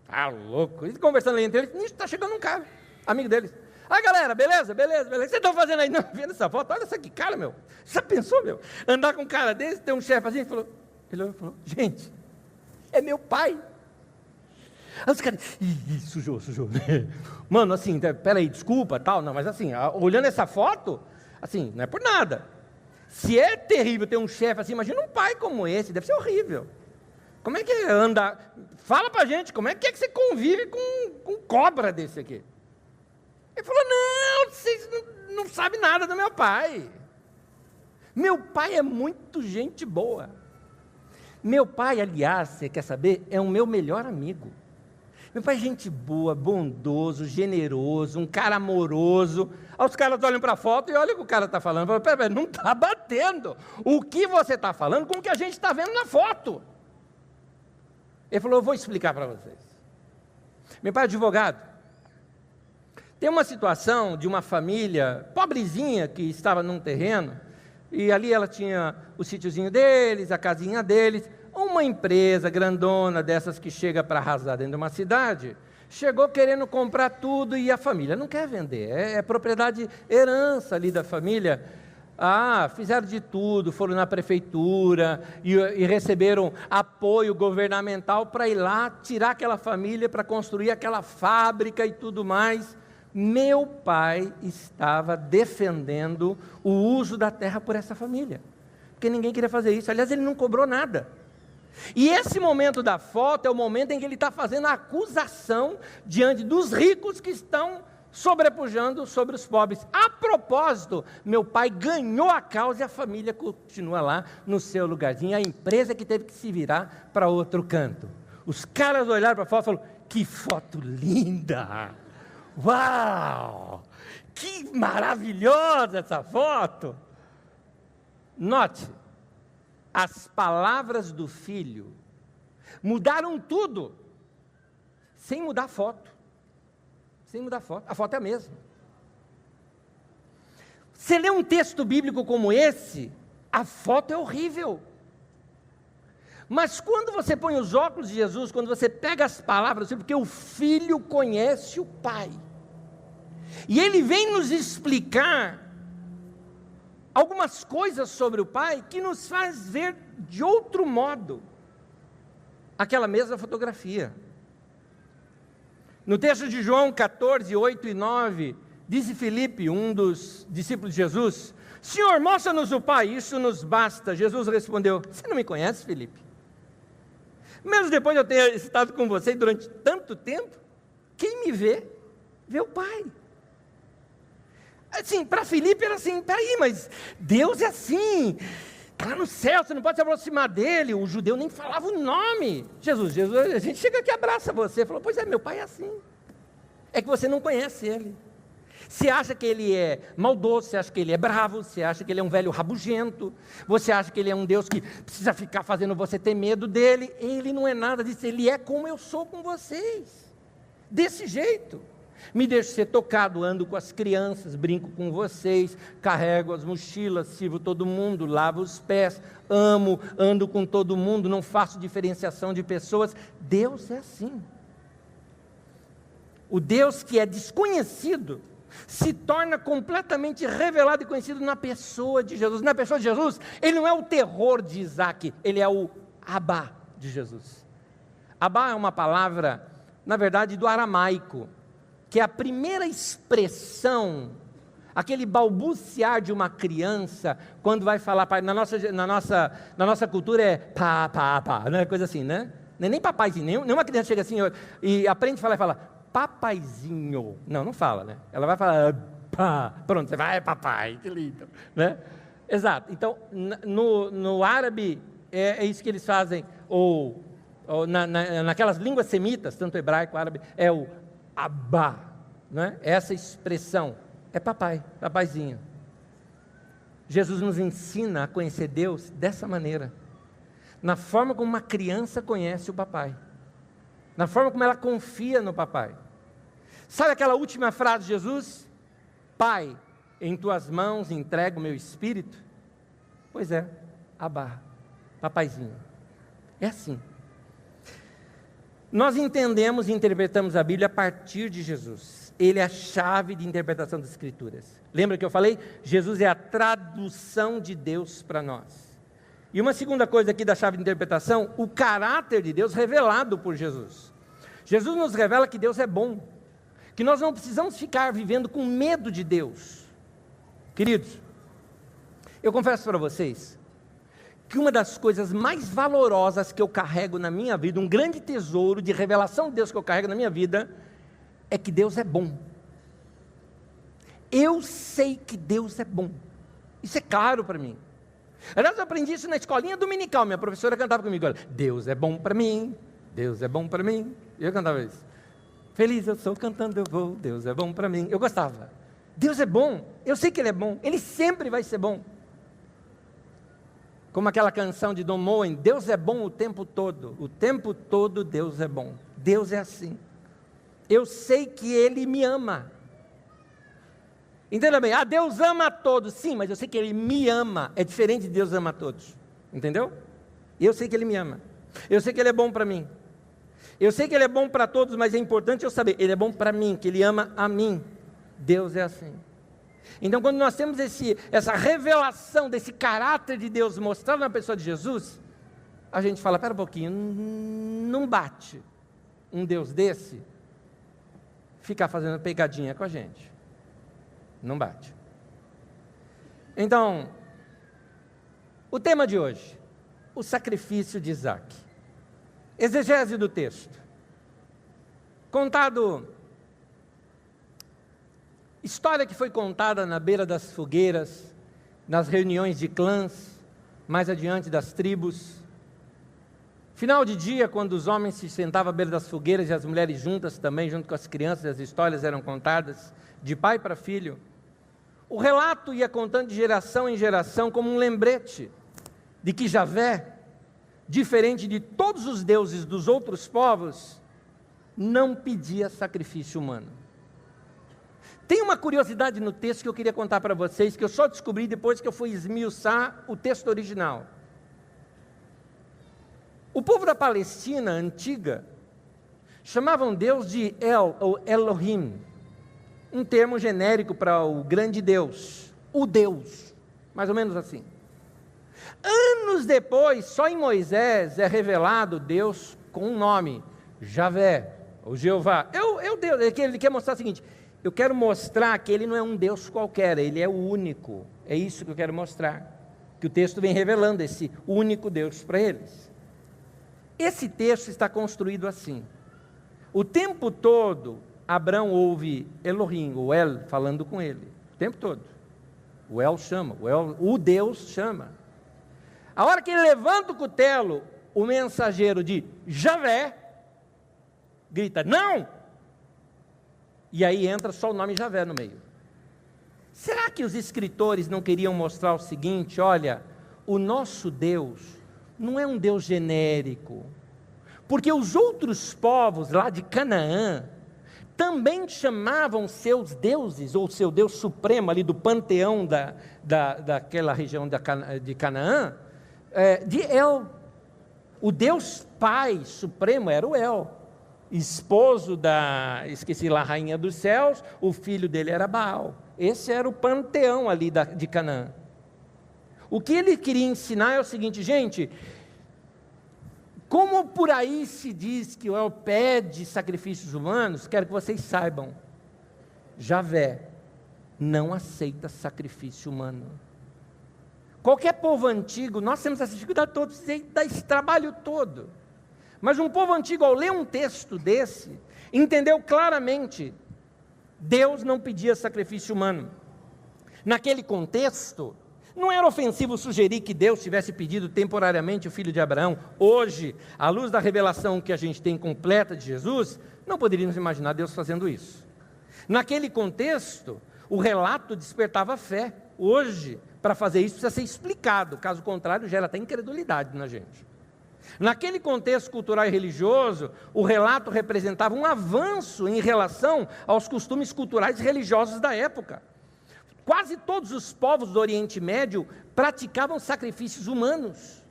tá louco. E conversando ali entre eles, nisso está chegando um cara, amigo deles. Galera, beleza? O que vocês estão fazendo aí? Não, vendo essa foto? Olha essa aqui, cara, meu. Já pensou, meu? Andar com um cara desse, ter um chefe assim? Ele falou, gente, é meu pai. Aí os caras, sujou. Mano, assim, peraí, desculpa, tal, não, mas assim, olhando essa foto, assim, não é por nada. Se é terrível ter um chefe assim, imagina um pai como esse, deve ser horrível. Como é que anda? Fala pra gente, como é que você convive com cobra desse aqui? Ele falou, não, vocês não sabem nada do meu pai. Meu pai é muito gente boa. Meu pai, aliás, você quer saber, é o meu melhor amigo. Meu pai é gente boa, bondoso, generoso, um cara amoroso. Aí os caras olham para a foto e olham o que o cara está falando. Falam, pera, não está batendo o que você está falando com o que a gente está vendo na foto. Ele falou, eu vou explicar para vocês. Meu pai é advogado. Tem uma situação de uma família pobrezinha que estava num terreno, e ali ela tinha o sítiozinho deles, a casinha deles. Uma empresa grandona dessas que chega para arrasar dentro de uma cidade, chegou querendo comprar tudo e a família não quer vender, é propriedade, herança ali da família. Fizeram de tudo, foram na prefeitura e receberam apoio governamental para ir lá, tirar aquela família para construir aquela fábrica e tudo mais. Meu pai estava defendendo o uso da terra por essa família, porque ninguém queria fazer isso. Aliás, ele não cobrou nada. E esse momento da foto é o momento em que ele está fazendo a acusação diante dos ricos que estão sobrepujando sobre os pobres. A propósito, meu pai ganhou a causa e a família continua lá no seu lugarzinho. A empresa que teve que se virar para outro canto. Os caras olharam para a foto e falaram, que foto linda! Uau! Que maravilhosa essa foto! Note, as palavras do filho mudaram tudo, sem mudar a foto. A foto é a mesma. Você lê um texto bíblico como esse, a foto é horrível. Mas quando você põe os óculos de Jesus, quando você pega as palavras, porque o filho conhece o pai, e ele vem nos explicar algumas coisas sobre o pai, que nos faz ver de outro modo aquela mesma fotografia. No texto de João 14, 8 e 9, disse Filipe, um dos discípulos de Jesus, Senhor, mostra-nos o pai, isso nos basta. Jesus respondeu, você não me conhece, Filipe? Mesmo depois de eu ter estado com você durante tanto tempo, quem me vê o pai. Assim, para Filipe era assim, peraí, mas Deus é assim, está lá no céu, você não pode se aproximar dele. O judeu nem falava o nome. Jesus, a gente chega aqui e abraça você. Falou, pois é, meu pai é assim. É que você não conhece ele. Você acha que ele é maldoso, você acha que ele é bravo, você acha que ele é um velho rabugento, você acha que ele é um Deus que precisa ficar fazendo você ter medo dele. Ele não é nada disso, ele é como eu sou com vocês, desse jeito. Me deixo ser tocado, ando com as crianças, brinco com vocês, carrego as mochilas, sirvo todo mundo, lavo os pés, amo, ando com todo mundo, não faço diferenciação de pessoas. Deus é assim. O Deus que é desconhecido se torna completamente revelado e conhecido na pessoa de Jesus. Na pessoa de Jesus, ele não é o terror de Isaac, ele é o Abá de Jesus. Abá é uma palavra, na verdade, do aramaico, que é a primeira expressão, aquele balbuciar de uma criança, quando vai falar, na nossa cultura é pá, né? Coisa assim, né? Não é nem papaizinho, nenhuma criança chega assim e aprende a falar e fala, papaizinho. Não fala, né? Ela vai falar, pá, pronto, você vai, papai, que lindo, né? Exato, então, no árabe, é isso que eles fazem, ou naquelas línguas semitas, tanto hebraico, árabe, é o Abá, né? Essa expressão é papaizinho. Jesus nos ensina a conhecer Deus dessa maneira. na forma como uma criança conhece o papai, na forma como ela confia no papai. Sabe aquela última frase de Jesus? Pai, em tuas mãos entrego o meu espírito. Pois é, Abá, papaizinho. É assim. Nós entendemos e interpretamos a Bíblia a partir de Jesus. Ele é a chave de interpretação das Escrituras. Lembra que eu falei? Jesus é a tradução de Deus para nós. E uma segunda coisa aqui da chave de interpretação, o caráter de Deus revelado por Jesus. Jesus nos revela que Deus é bom, que nós não precisamos ficar vivendo com medo de Deus. Queridos, eu confesso para vocês que uma das coisas mais valorosas que eu carrego na minha vida, um grande tesouro de revelação de Deus que eu carrego na minha vida, é que Deus é bom. Eu sei que Deus é bom. Isso é claro para mim. Aliás, eu aprendi isso na escolinha dominical. Minha professora cantava comigo, olha, Deus é bom para mim, Deus é bom para mim. Eu cantava isso. Feliz eu sou, cantando eu vou, Deus é bom para mim. Eu gostava. Deus é bom, eu sei que Ele é bom, Ele sempre vai ser bom. Como aquela canção de Don Moen, Deus é bom o tempo todo Deus é bom. Deus é assim. Eu sei que Ele me ama. Entenda bem, Deus ama a todos, sim, mas eu sei que Ele me ama, é diferente de Deus ama a todos, entendeu? Eu sei que Ele me ama, eu sei que Ele é bom para mim, eu sei que Ele é bom para todos, mas é importante eu saber, Ele é bom para mim, que Ele ama a mim. Deus é assim. Então, quando nós temos essa revelação desse caráter de Deus mostrado na pessoa de Jesus, a gente fala, espera um pouquinho, não bate um Deus desse ficar fazendo pegadinha com a gente. Não bate. Então, o tema de hoje, o sacrifício de Isaac. Exegese do texto. História que foi contada na beira das fogueiras, nas reuniões de clãs, mais adiante das tribos. Final de dia, quando os homens se sentavam à beira das fogueiras e as mulheres juntas também, junto com as crianças, as histórias eram contadas de pai para filho. O relato ia contando de geração em geração como um lembrete de que Javé, diferente de todos os deuses dos outros povos, não pedia sacrifício humano. Tem uma curiosidade no texto que eu queria contar para vocês, que eu só descobri depois que eu fui esmiuçar o texto original. O povo da Palestina antiga chamavam Deus de El, ou Elohim, um termo genérico para o grande Deus, o Deus, mais ou menos assim. Anos depois, só em Moisés é revelado Deus com um nome, Javé, ou Jeová. Deus, ele quer mostrar o seguinte, eu quero mostrar que Ele não é um Deus qualquer, Ele é o único, é isso que eu quero mostrar, que o texto vem revelando esse único Deus para eles. Esse texto está construído assim, o tempo todo, Abrão ouve Elohim, o El, falando com ele, o tempo todo. O El chama, o Deus chama. A hora que ele levanta o cutelo, o mensageiro de Javé grita, não! E aí entra só o nome Javé no meio. Será que os escritores não queriam mostrar o seguinte, olha, o nosso Deus não é um Deus genérico, porque os outros povos lá de Canaã, também chamavam seus deuses, ou seu Deus supremo ali do panteão daquela região de Canaã, de El. O Deus Pai Supremo era o El, esposo esqueci lá, rainha dos céus, o filho dele era Baal. Esse era o panteão ali de Canaã. O que ele queria ensinar é o seguinte, gente, como por aí se diz que o El pede sacrifícios humanos, quero que vocês saibam, Javé não aceita sacrifício humano. Qualquer povo antigo, nós temos essa dificuldade toda, dá esse trabalho todo. Mas um povo antigo, ao ler um texto desse, entendeu claramente, Deus não pedia sacrifício humano. Naquele contexto, não era ofensivo sugerir que Deus tivesse pedido temporariamente o filho de Abraão. Hoje, à luz da revelação que a gente tem completa de Jesus, não poderíamos imaginar Deus fazendo isso. Naquele contexto, o relato despertava fé. Hoje, para fazer isso, precisa ser explicado. Caso contrário, gera até incredulidade na gente. Naquele contexto cultural e religioso, o relato representava um avanço em relação aos costumes culturais e religiosos da época. Quase todos os povos do Oriente Médio praticavam sacrifícios humanos.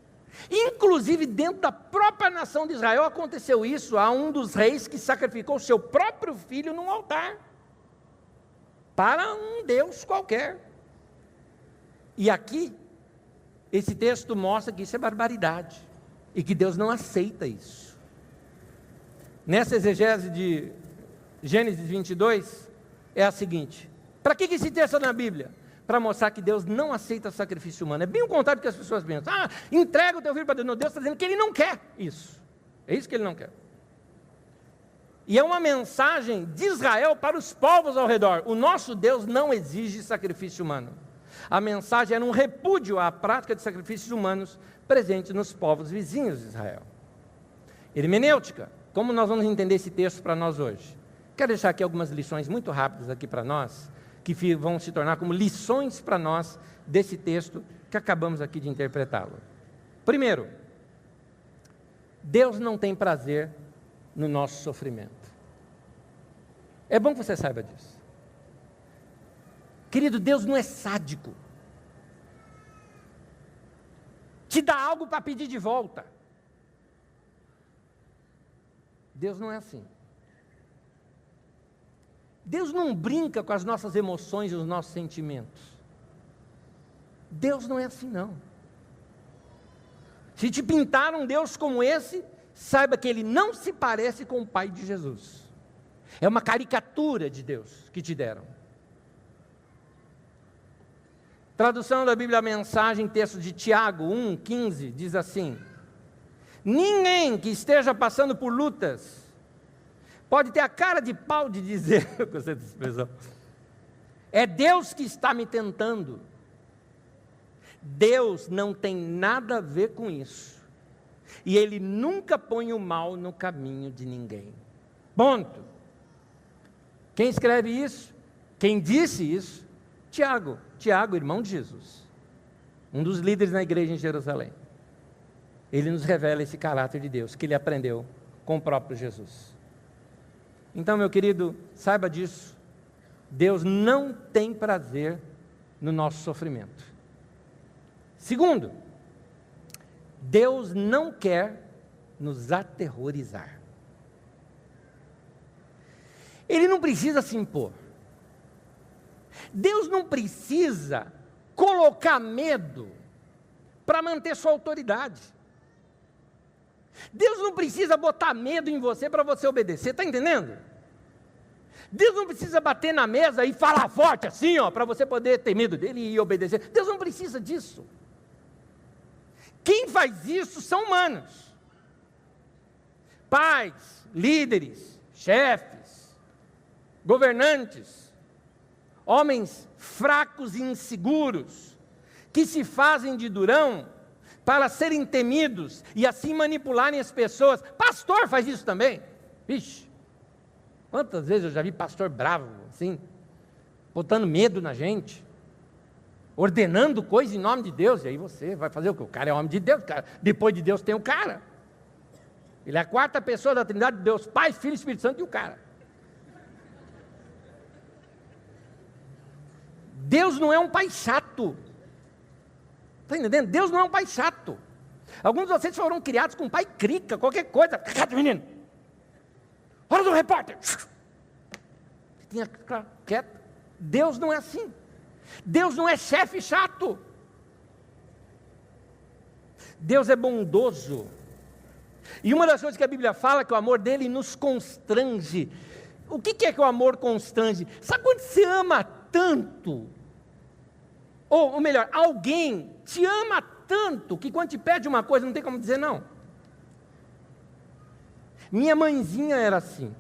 Inclusive dentro da própria nação de Israel aconteceu isso. Há um dos reis que sacrificou seu próprio filho num altar para um deus qualquer. E aqui, esse texto mostra que isso é barbaridade e que Deus não aceita isso. Nessa exegese de Gênesis 22, é a seguinte: para que esse texto está na Bíblia? Para mostrar que Deus não aceita sacrifício humano. É bem o contrário do que as pessoas pensam. Entrega o teu filho para Deus. Não, Deus está dizendo que Ele não quer isso. É isso que Ele não quer. E é uma mensagem de Israel para os povos ao redor. O nosso Deus não exige sacrifício humano. A mensagem era um repúdio à prática de sacrifícios humanos presente nos povos vizinhos de Israel. Hermenêutica. Como nós vamos entender esse texto para nós hoje? Quero deixar aqui algumas lições muito rápidas aqui para nós, que vão se tornar como lições para nós desse texto que acabamos aqui de interpretá-lo. Primeiro, Deus não tem prazer no nosso sofrimento. É bom que você saiba disso. Querido, Deus não é sádico. Te dá algo para pedir de volta. Deus não é assim. Deus não brinca com as nossas emoções e os nossos sentimentos. Deus não é assim, não. Se te pintaram um Deus como esse, saiba que ele não se parece com o Pai de Jesus. É uma caricatura de Deus que te deram. Tradução da Bíblia, a Mensagem, texto de Tiago 1,15, diz assim: ninguém que esteja passando por lutas pode ter a cara de pau de dizer, eu gostei dessa expressão, é Deus que está me tentando. Deus não tem nada a ver com isso. E Ele nunca põe o mal no caminho de ninguém. Ponto. Quem escreve isso? Quem disse isso? Tiago. Tiago, irmão de Jesus. Um dos líderes na igreja em Jerusalém. Ele nos revela esse caráter de Deus, que ele aprendeu com o próprio Jesus. Então, meu querido, saiba disso. Deus não tem prazer no nosso sofrimento. Segundo, Deus não quer nos aterrorizar. Ele não precisa se impor. Deus não precisa colocar medo para manter sua autoridade. Deus não precisa botar medo em você para você obedecer, está entendendo? Deus não precisa bater na mesa e falar forte assim, para você poder ter medo dele e obedecer. Deus não precisa disso. Quem faz isso são humanos. Pais, líderes, chefes, governantes, homens fracos e inseguros, que se fazem de durão para serem temidos e assim manipularem as pessoas. Pastor faz isso também. Vixe, quantas vezes eu já vi pastor bravo, assim, botando medo na gente, ordenando coisa em nome de Deus, e aí você vai fazer o quê? O cara é homem de Deus, cara. Depois de Deus tem o cara. Ele é a quarta pessoa da Trindade de Deus, Pai, Filho e Espírito Santo e o cara. Deus não é um pai chato. Está entendendo? Deus não é um pai chato. Alguns de vocês foram criados com um pai crica, qualquer coisa. Quieto, menino. Hora do repórter. Tinha que ficar quieto. Deus não é assim. Deus não é chefe chato. Deus é bondoso. E uma das coisas que a Bíblia fala é que o amor dele nos constrange. O que é que o amor constrange? Sabe quando você ama tanto? Ou melhor, alguém te ama tanto que quando te pede uma coisa não tem como dizer não. Minha mãezinha era assim.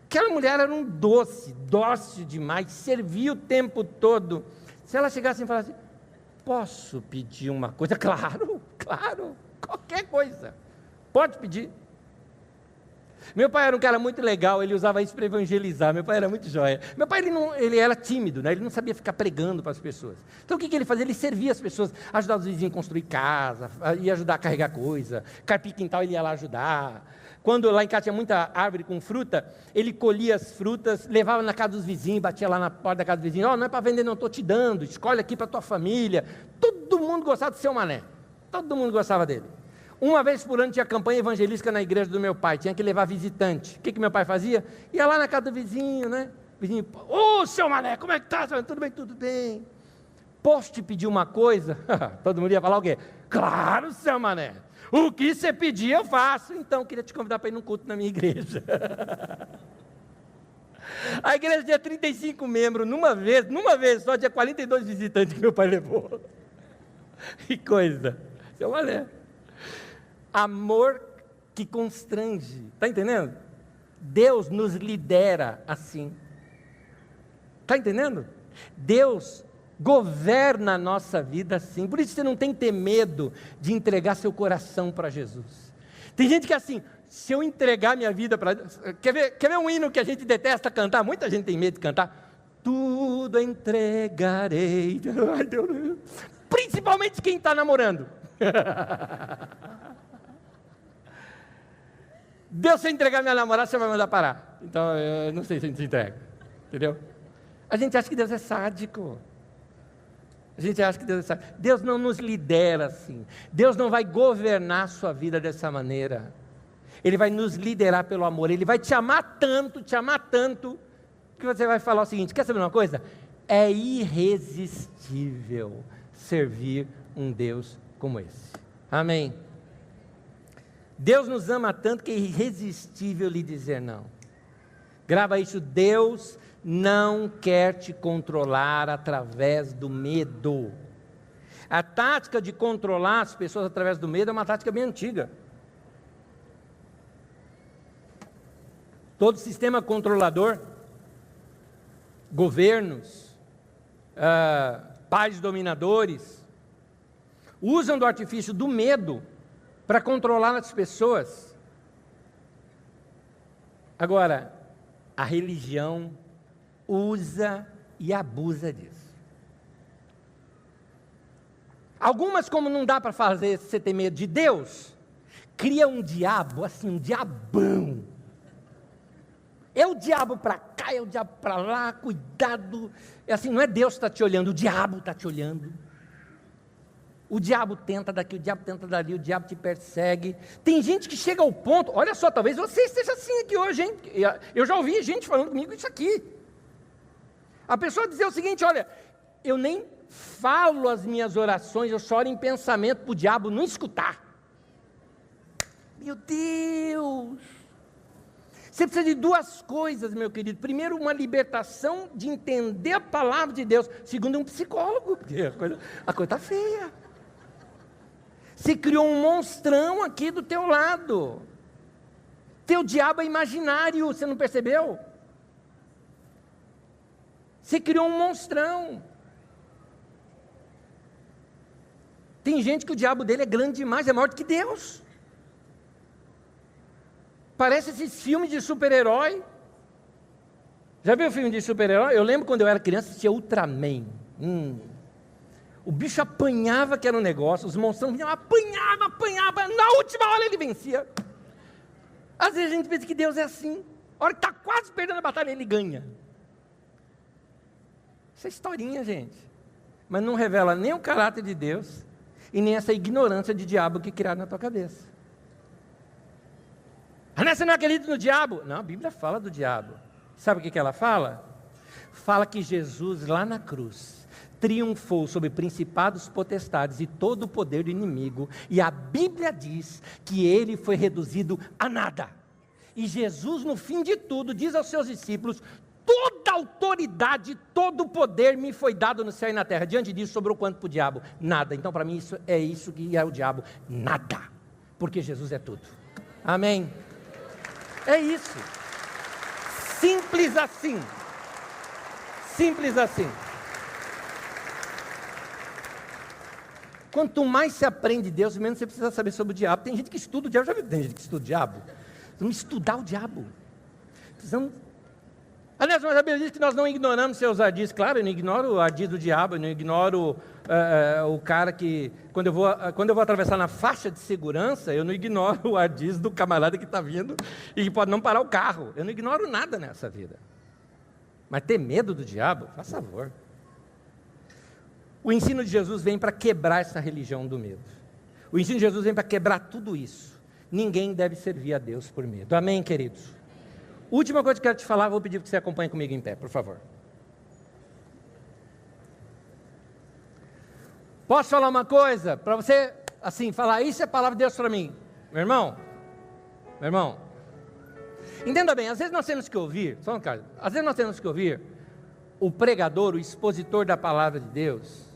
Aquela mulher era um doce, dócil demais, servia o tempo todo. Se ela chegasse e falasse, posso pedir uma coisa? Claro, claro, qualquer coisa, pode pedir. Meu pai era um cara muito legal, ele usava isso para evangelizar. Meu pai era muito joia. Meu pai ele era tímido, né? Ele não sabia ficar pregando para as pessoas. Então o que ele fazia? Ele servia as pessoas, ajudava os vizinhos a construir casa, ia ajudar a carregar coisa, carpir quintal, ele ia lá ajudar. Quando lá em casa tinha muita árvore com fruta, ele colhia as frutas, levava na casa dos vizinhos, batia lá na porta da casa dos vizinhos, não é para vender não, estou te dando, escolhe aqui para a tua família. Todo mundo gostava do seu Mané, todo mundo gostava dele. Uma vez por ano tinha campanha evangelística na igreja do meu pai, tinha que levar visitante. O que meu pai fazia? Ia lá na casa do vizinho, né? Vizinho, seu Mané, como é que tá? Tudo bem, tudo bem. Posso te pedir uma coisa? Todo mundo ia falar o quê? Claro, seu Mané. O que você pedir eu faço. Então, queria te convidar para ir num culto na minha igreja. A igreja tinha 35 membros, numa vez só tinha 42 visitantes que meu pai levou. Que coisa. Seu Mané. Amor que constrange, está entendendo? Deus nos lidera assim, está entendendo? Deus governa a nossa vida assim, por isso você não tem que ter medo de entregar seu coração para Jesus. Tem gente que é assim, se eu entregar minha vida para Deus, quer ver um hino que a gente detesta cantar? Muita gente tem medo de cantar, tudo entregarei, ai Deus, principalmente quem está namorando. Deus, se eu entregar minha namorada, você vai mandar parar. Então, eu não sei se a gente entrega. Entendeu? A gente acha que Deus é sádico. A gente acha que Deus é sádico. Deus não nos lidera assim. Deus não vai governar a sua vida dessa maneira. Ele vai nos liderar pelo amor. Ele vai te amar tanto, que você vai falar o seguinte, quer saber uma coisa? É irresistível servir um Deus como esse. Amém. Deus nos ama tanto que é irresistível lhe dizer não. Grava isso, Deus não quer te controlar através do medo. A tática de controlar as pessoas através do medo é uma tática bem antiga. Todo sistema controlador, governos, pais dominadores, usam do artifício do medo para controlar as pessoas. Agora, a religião usa e abusa disso. Algumas, como não dá para fazer você ter medo de Deus, cria um diabo, assim, um diabão. É o diabo para cá, é o diabo para lá, cuidado. É assim, não é Deus que está te olhando, o diabo está te olhando. O diabo tenta daqui, o diabo tenta dali, o diabo te persegue. Tem gente que chega ao ponto, olha só, talvez você esteja assim aqui hoje, hein? Eu já ouvi gente falando comigo isso aqui. A pessoa dizer o seguinte, olha, eu nem falo as minhas orações, eu só oro em pensamento para o diabo não escutar. Meu Deus! Você precisa de duas coisas, meu querido. Primeiro, uma libertação de entender a palavra de Deus. Segundo, um psicólogo, porque a coisa está feia. Você criou um monstrão aqui do teu lado. Teu diabo é imaginário, você não percebeu? Você criou um monstrão. Tem gente que o diabo dele é grande demais, é maior do que Deus. Parece esses filmes de super-herói. Já viu o filme de super-herói? Eu lembro quando eu era criança, assistia Ultraman. O bicho apanhava, que era um negócio, os monstrão vinham, apanhava, na última hora ele vencia. Às vezes a gente pensa que Deus é assim, a hora que está quase perdendo a batalha, ele ganha. Isso é historinha, gente, mas não revela nem o caráter de Deus, e nem essa ignorância de diabo que criaram na tua cabeça. Você não acredita no diabo? Não, a Bíblia fala do diabo. Sabe o que ela fala? Fala que Jesus lá na cruz triunfou sobre principados, potestades e todo o poder do inimigo, e a Bíblia diz que ele foi reduzido a nada. E Jesus, no fim de tudo, diz aos seus discípulos, toda autoridade, todo o poder me foi dado no céu e na terra. Diante disso, sobrou quanto para o diabo? Nada. Então, para mim, isso que é o diabo, nada. Porque Jesus é tudo. Amém? É isso. Simples assim. Simples assim. Quanto mais se aprende Deus, menos você precisa saber sobre o diabo. Tem gente que estuda o diabo, já viu? Tem gente que estuda o diabo. Precisamos estudar o diabo. Precisamos... Aliás, mas a Bíblia diz que nós não ignoramos seus ardis. Claro, eu não ignoro o ardis do diabo, eu não ignoro o cara que... Quando eu vou atravessar na faixa de segurança, eu não ignoro o ardis do camarada que está vindo e que pode não parar o carro. Eu não ignoro nada nessa vida. Mas ter medo do diabo, faz favor. O ensino de Jesus vem para quebrar essa religião do medo. O ensino de Jesus vem para quebrar tudo isso. Ninguém deve servir a Deus por medo. Amém, queridos? Última coisa que eu quero te falar, vou pedir que você acompanhe comigo em pé, por favor. Posso falar uma coisa? Para você, assim, falar, isso é a palavra de Deus para mim. Meu irmão, entenda bem, às vezes nós temos que ouvir, só um caso, às vezes nós temos que ouvir o pregador, o expositor da palavra de Deus.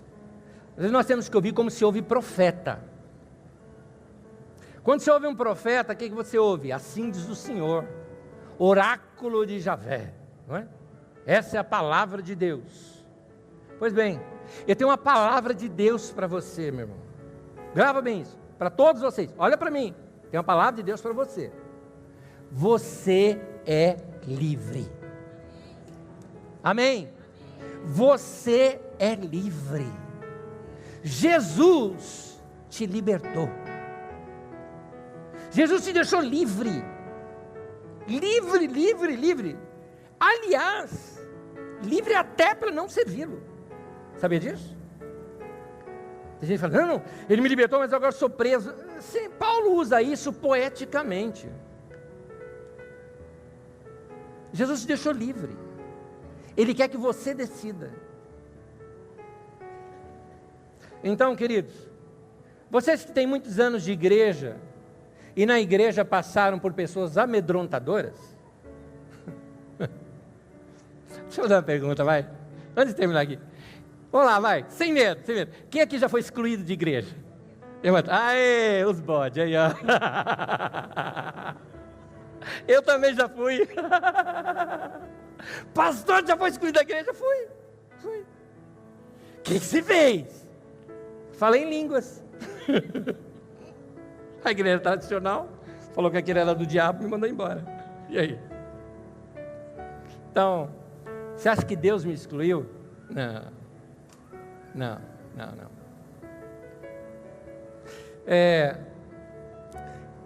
Às vezes nós temos que ouvir como se ouve profeta. Quando você ouve um profeta, o que você ouve? Assim diz o Senhor, oráculo de Javé, não é? Essa é a palavra de Deus. Pois bem, eu tenho uma palavra de Deus para você, meu irmão. Grava bem isso, para todos vocês. Olha para mim, tem uma palavra de Deus para você. Você é livre. Amém? Você é livre. Jesus te libertou. Jesus te deixou livre. Livre, livre, livre. Aliás, livre até para não servi-lo. Sabia disso? Tem gente falando, não, ele me libertou, mas agora sou preso. Sim, Paulo usa isso poeticamente. Jesus te deixou livre. Ele quer que você decida. Então, queridos, vocês que têm muitos anos de igreja, e na igreja passaram por pessoas amedrontadoras. Deixa eu dar uma pergunta, vai. Antes de terminar aqui. Vamos lá, vai. Sem medo, sem medo. Quem aqui já foi excluído de igreja? Aê, os bodes, aí, ó. Eu também já fui. Pastor, já foi excluído da igreja? Fui. O que se fez? Falei em línguas. A igreja tradicional falou que aquilo era do diabo e me mandou embora. E aí? Então, você acha que Deus me excluiu? Não.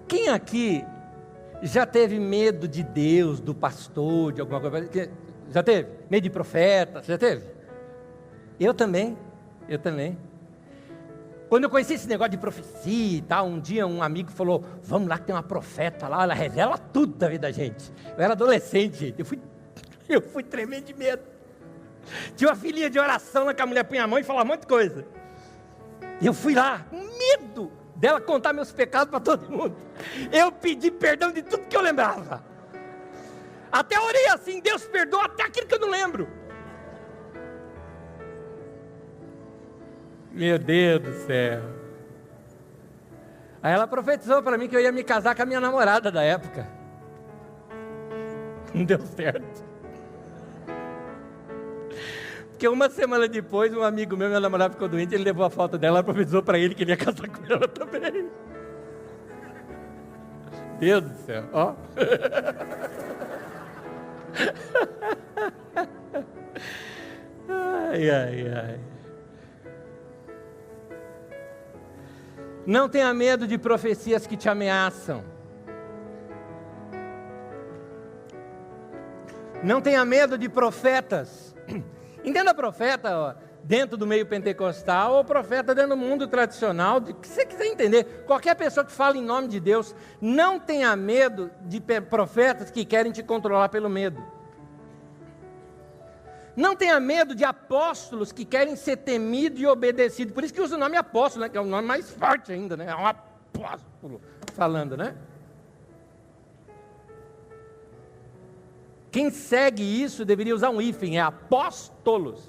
Quem aqui já teve medo de Deus, do pastor, de alguma coisa? Já teve? Medo de profeta? Já teve? Eu também. Quando eu conheci esse negócio de profecia e tal, um dia um amigo falou, vamos lá que tem uma profeta lá, ela revela tudo da vida da gente. Eu era adolescente, gente. Eu fui tremendo de medo. Tinha uma filhinha de oração lá que a mulher punha a mão e falava um monte de coisa. Eu fui lá, com medo dela contar meus pecados para todo mundo. Eu pedi perdão de tudo que eu lembrava. Até orei assim, Deus perdoa até aquilo que eu não lembro. Meu Deus do céu. Aí ela profetizou para mim que eu ia me casar com a minha namorada da época. Não deu certo. Porque uma semana depois, um amigo meu namorado ficou doente, ele levou a foto dela, ela profetizou para ele que ele ia casar com ela também. Deus do céu, ó. Ai. Não tenha medo de profecias que te ameaçam. Não tenha medo de profetas. Entenda profeta, ó, dentro do meio pentecostal, ou profeta dentro do mundo tradicional, o que você quiser entender. Qualquer pessoa que fala em nome de Deus, não tenha medo de profetas que querem te controlar pelo medo. Não tenha medo de apóstolos que querem ser temido e obedecido. Por isso que usa o nome apóstolo, né? Que é o nome mais forte ainda, né? É um apóstolo falando, né? Quem segue isso deveria usar um hífen, é apóstolos.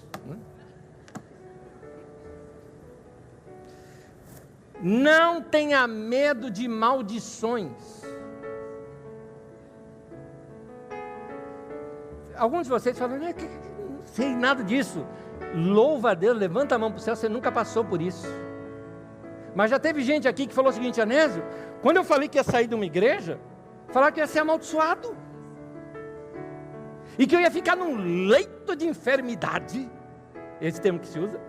Não tenha medo de maldições. Alguns de vocês falam, não sei nada disso. Louva a Deus, levanta a mão para o céu, você nunca passou por isso. Mas já teve gente aqui que falou o seguinte, Anésio, quando eu falei que ia sair de uma igreja, Falaram que eu ia ser amaldiçoado. E que eu ia ficar num leito de enfermidade. Esse termo que se usa.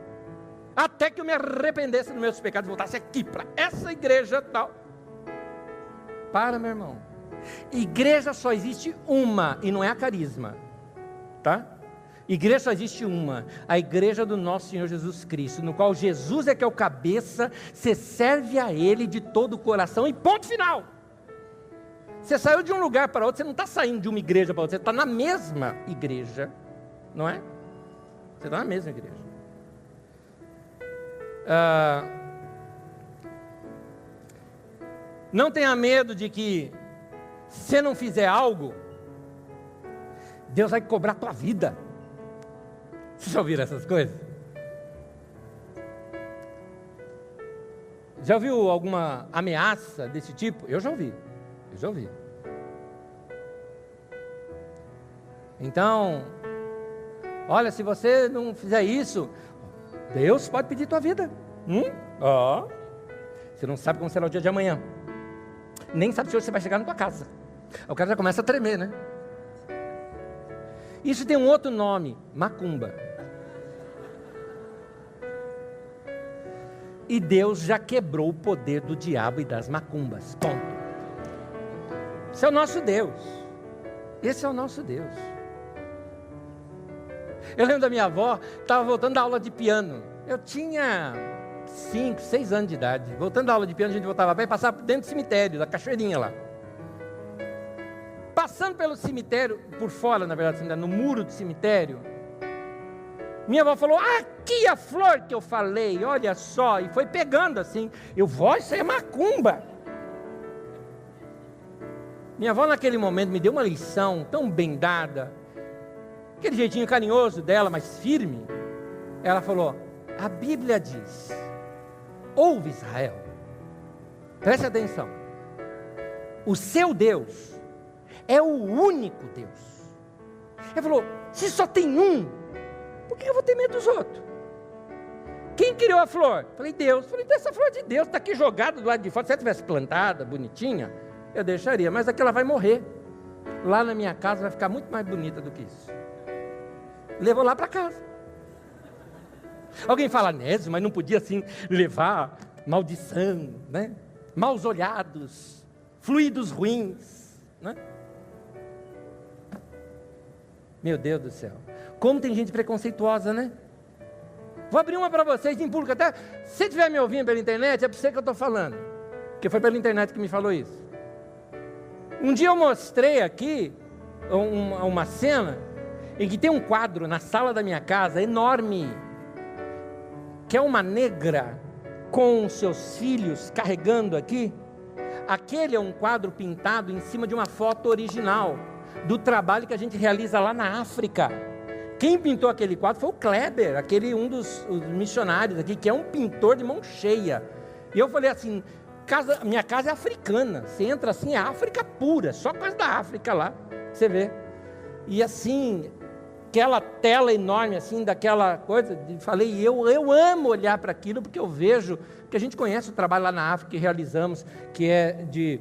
Até que eu me arrependesse dos meus pecados e voltasse aqui para essa igreja tal. Para, meu irmão. Igreja só existe uma, e não é a Carisma. Tá? Igreja só existe uma, a igreja do nosso Senhor Jesus Cristo, no qual Jesus é que é o cabeça, você serve a Ele de todo o coração e ponto final. Você saiu de um lugar para outro, você não está saindo de uma igreja para outra, você está na mesma igreja, não é? Você está na mesma igreja. Não tenha medo de que, se você não fizer algo, Deus vai cobrar a tua vida. Vocês já ouviram essas coisas? Já ouviu alguma ameaça desse tipo? Eu já ouvi. Então, olha, se você não fizer isso, Deus pode pedir tua vida. Você não sabe como será o dia de amanhã. Nem sabe se hoje você vai chegar na tua casa. O cara já começa a tremer, né? Isso tem um outro nome, macumba. E Deus já quebrou o poder do diabo e das macumbas. Ponto. Esse é o nosso Deus. Esse é o nosso Deus. Eu lembro da minha avó, estava voltando da aula de piano. Eu tinha 5, 6 anos de idade. Voltando da aula de piano, a gente voltava a pé e passava dentro do cemitério, da cachoeirinha lá. Passando pelo cemitério, por fora, na verdade, no muro do cemitério, minha avó falou, aqui a flor que eu falei, olha só, e foi pegando assim, vó, isso aí é macumba. Minha avó naquele momento me deu uma lição tão bem dada, aquele jeitinho carinhoso dela, mas firme. Ela falou, a Bíblia diz, ouve Israel, preste atenção, o seu Deus é o único Deus. Ele falou, se só tem um, por que eu vou ter medo dos outros? Quem criou a flor? Falei, Deus. Falei, então essa flor de Deus está aqui jogada do lado de fora. Se ela tivesse plantada, bonitinha, eu deixaria. Mas aqui ela vai morrer. Lá na minha casa vai ficar muito mais bonita do que isso. Levou lá para casa. Alguém fala, Nésio, mas não podia assim levar maldição, né? Maus olhados, fluidos ruins, né? Meu Deus do céu. Como tem gente preconceituosa, né? Vou abrir uma para vocês em público. Até se você estiver me ouvindo pela internet, é para você que eu estou falando. Porque foi pela internet que me falou isso. Um dia eu mostrei aqui uma cena em que tem um quadro na sala da minha casa enorme, que é uma negra com seus filhos carregando aqui. Aquele é um quadro pintado em cima de uma foto original do trabalho que a gente realiza lá na África. Quem pintou aquele quadro foi o Kleber, um dos missionários aqui, que é um pintor de mão cheia. E eu falei assim, minha casa é africana, você entra assim, é África pura, só coisa da África lá, você vê. E assim, aquela tela enorme assim, daquela coisa, falei, eu amo olhar para aquilo, porque eu vejo, porque a gente conhece o trabalho lá na África que realizamos, que é de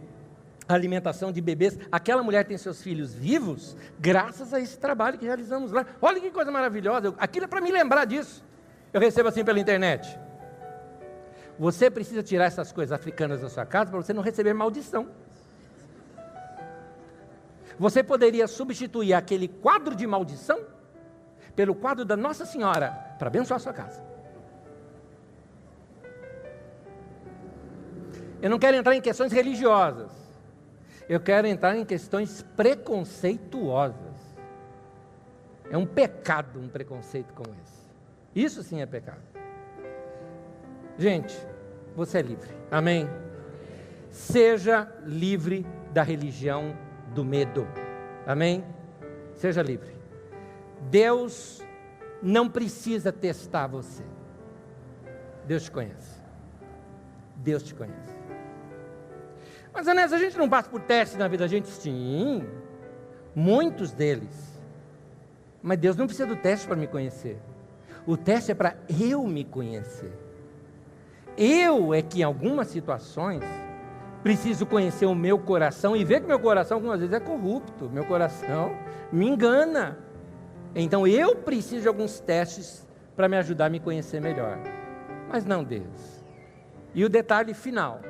alimentação de bebês. Aquela mulher tem seus filhos vivos graças a esse trabalho que realizamos lá. Olha que coisa maravilhosa, aquilo é para me lembrar disso. Eu recebo assim pela internet. Você precisa tirar essas coisas africanas da sua casa para você não receber maldição. Você poderia substituir aquele quadro de maldição pelo quadro da Nossa Senhora para abençoar a sua casa. Eu não quero entrar em questões religiosas. Eu quero entrar em questões preconceituosas. É um pecado um preconceito como esse. Isso sim é pecado. Gente, você é livre. Amém? Seja livre da religião do medo. Amém? Seja livre. Deus não precisa testar você. Deus te conhece. Deus te conhece. Mas, Anésio, a gente não passa por testes na vida da gente? Sim, muitos deles. Mas Deus não precisa do teste para me conhecer. O teste é para eu me conhecer. Eu é que em algumas situações Preciso conhecer o meu coração e ver que meu coração algumas vezes é corrupto, meu coração me engana. Então eu preciso de alguns testes para me ajudar a me conhecer melhor. Mas não Deus. E o detalhe final,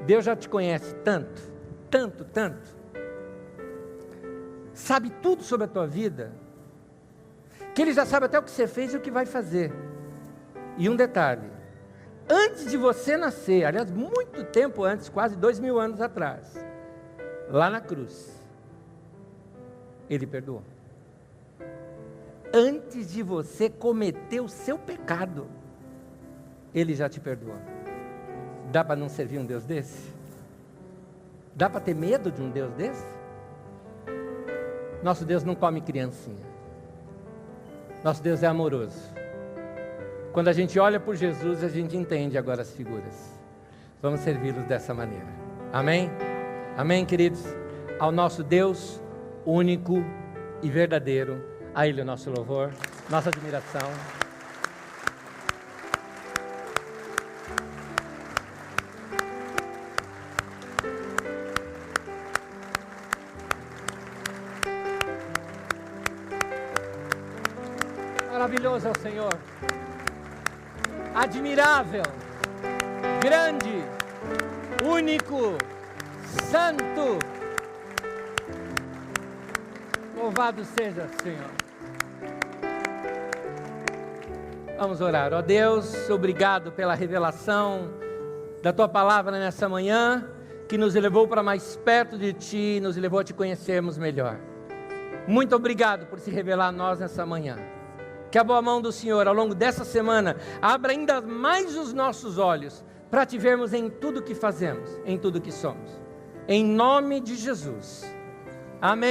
Deus já te conhece tanto, tanto, tanto, sabe tudo sobre a tua vida, que Ele já sabe até o que você fez e o que vai fazer. E um detalhe, antes de você nascer, aliás, muito tempo antes, quase 2000 anos atrás, lá na cruz, Ele perdoou. Antes de você cometer o seu pecado, Ele já te perdoou. Dá para não servir um Deus desse? Dá para ter medo de um Deus desse? Nosso Deus não come criancinha. Nosso Deus é amoroso. Quando a gente olha por Jesus, a gente entende agora as figuras. Vamos servi-los dessa maneira. Amém? Amém, queridos? Ao nosso Deus único e verdadeiro, a Ele o nosso louvor, nossa admiração. Maravilhoso é o Senhor, admirável, grande, único, santo. Louvado seja o Senhor. Vamos orar. Ó Deus, obrigado pela revelação da Tua palavra nessa manhã, que nos levou para mais perto de Ti, nos levou a Te conhecermos melhor. Muito obrigado por se revelar a nós nessa manhã. Que a boa mão do Senhor, ao longo dessa semana, abra ainda mais os nossos olhos, para Te vermos em tudo que fazemos, em tudo que somos. Em nome de Jesus. Amém.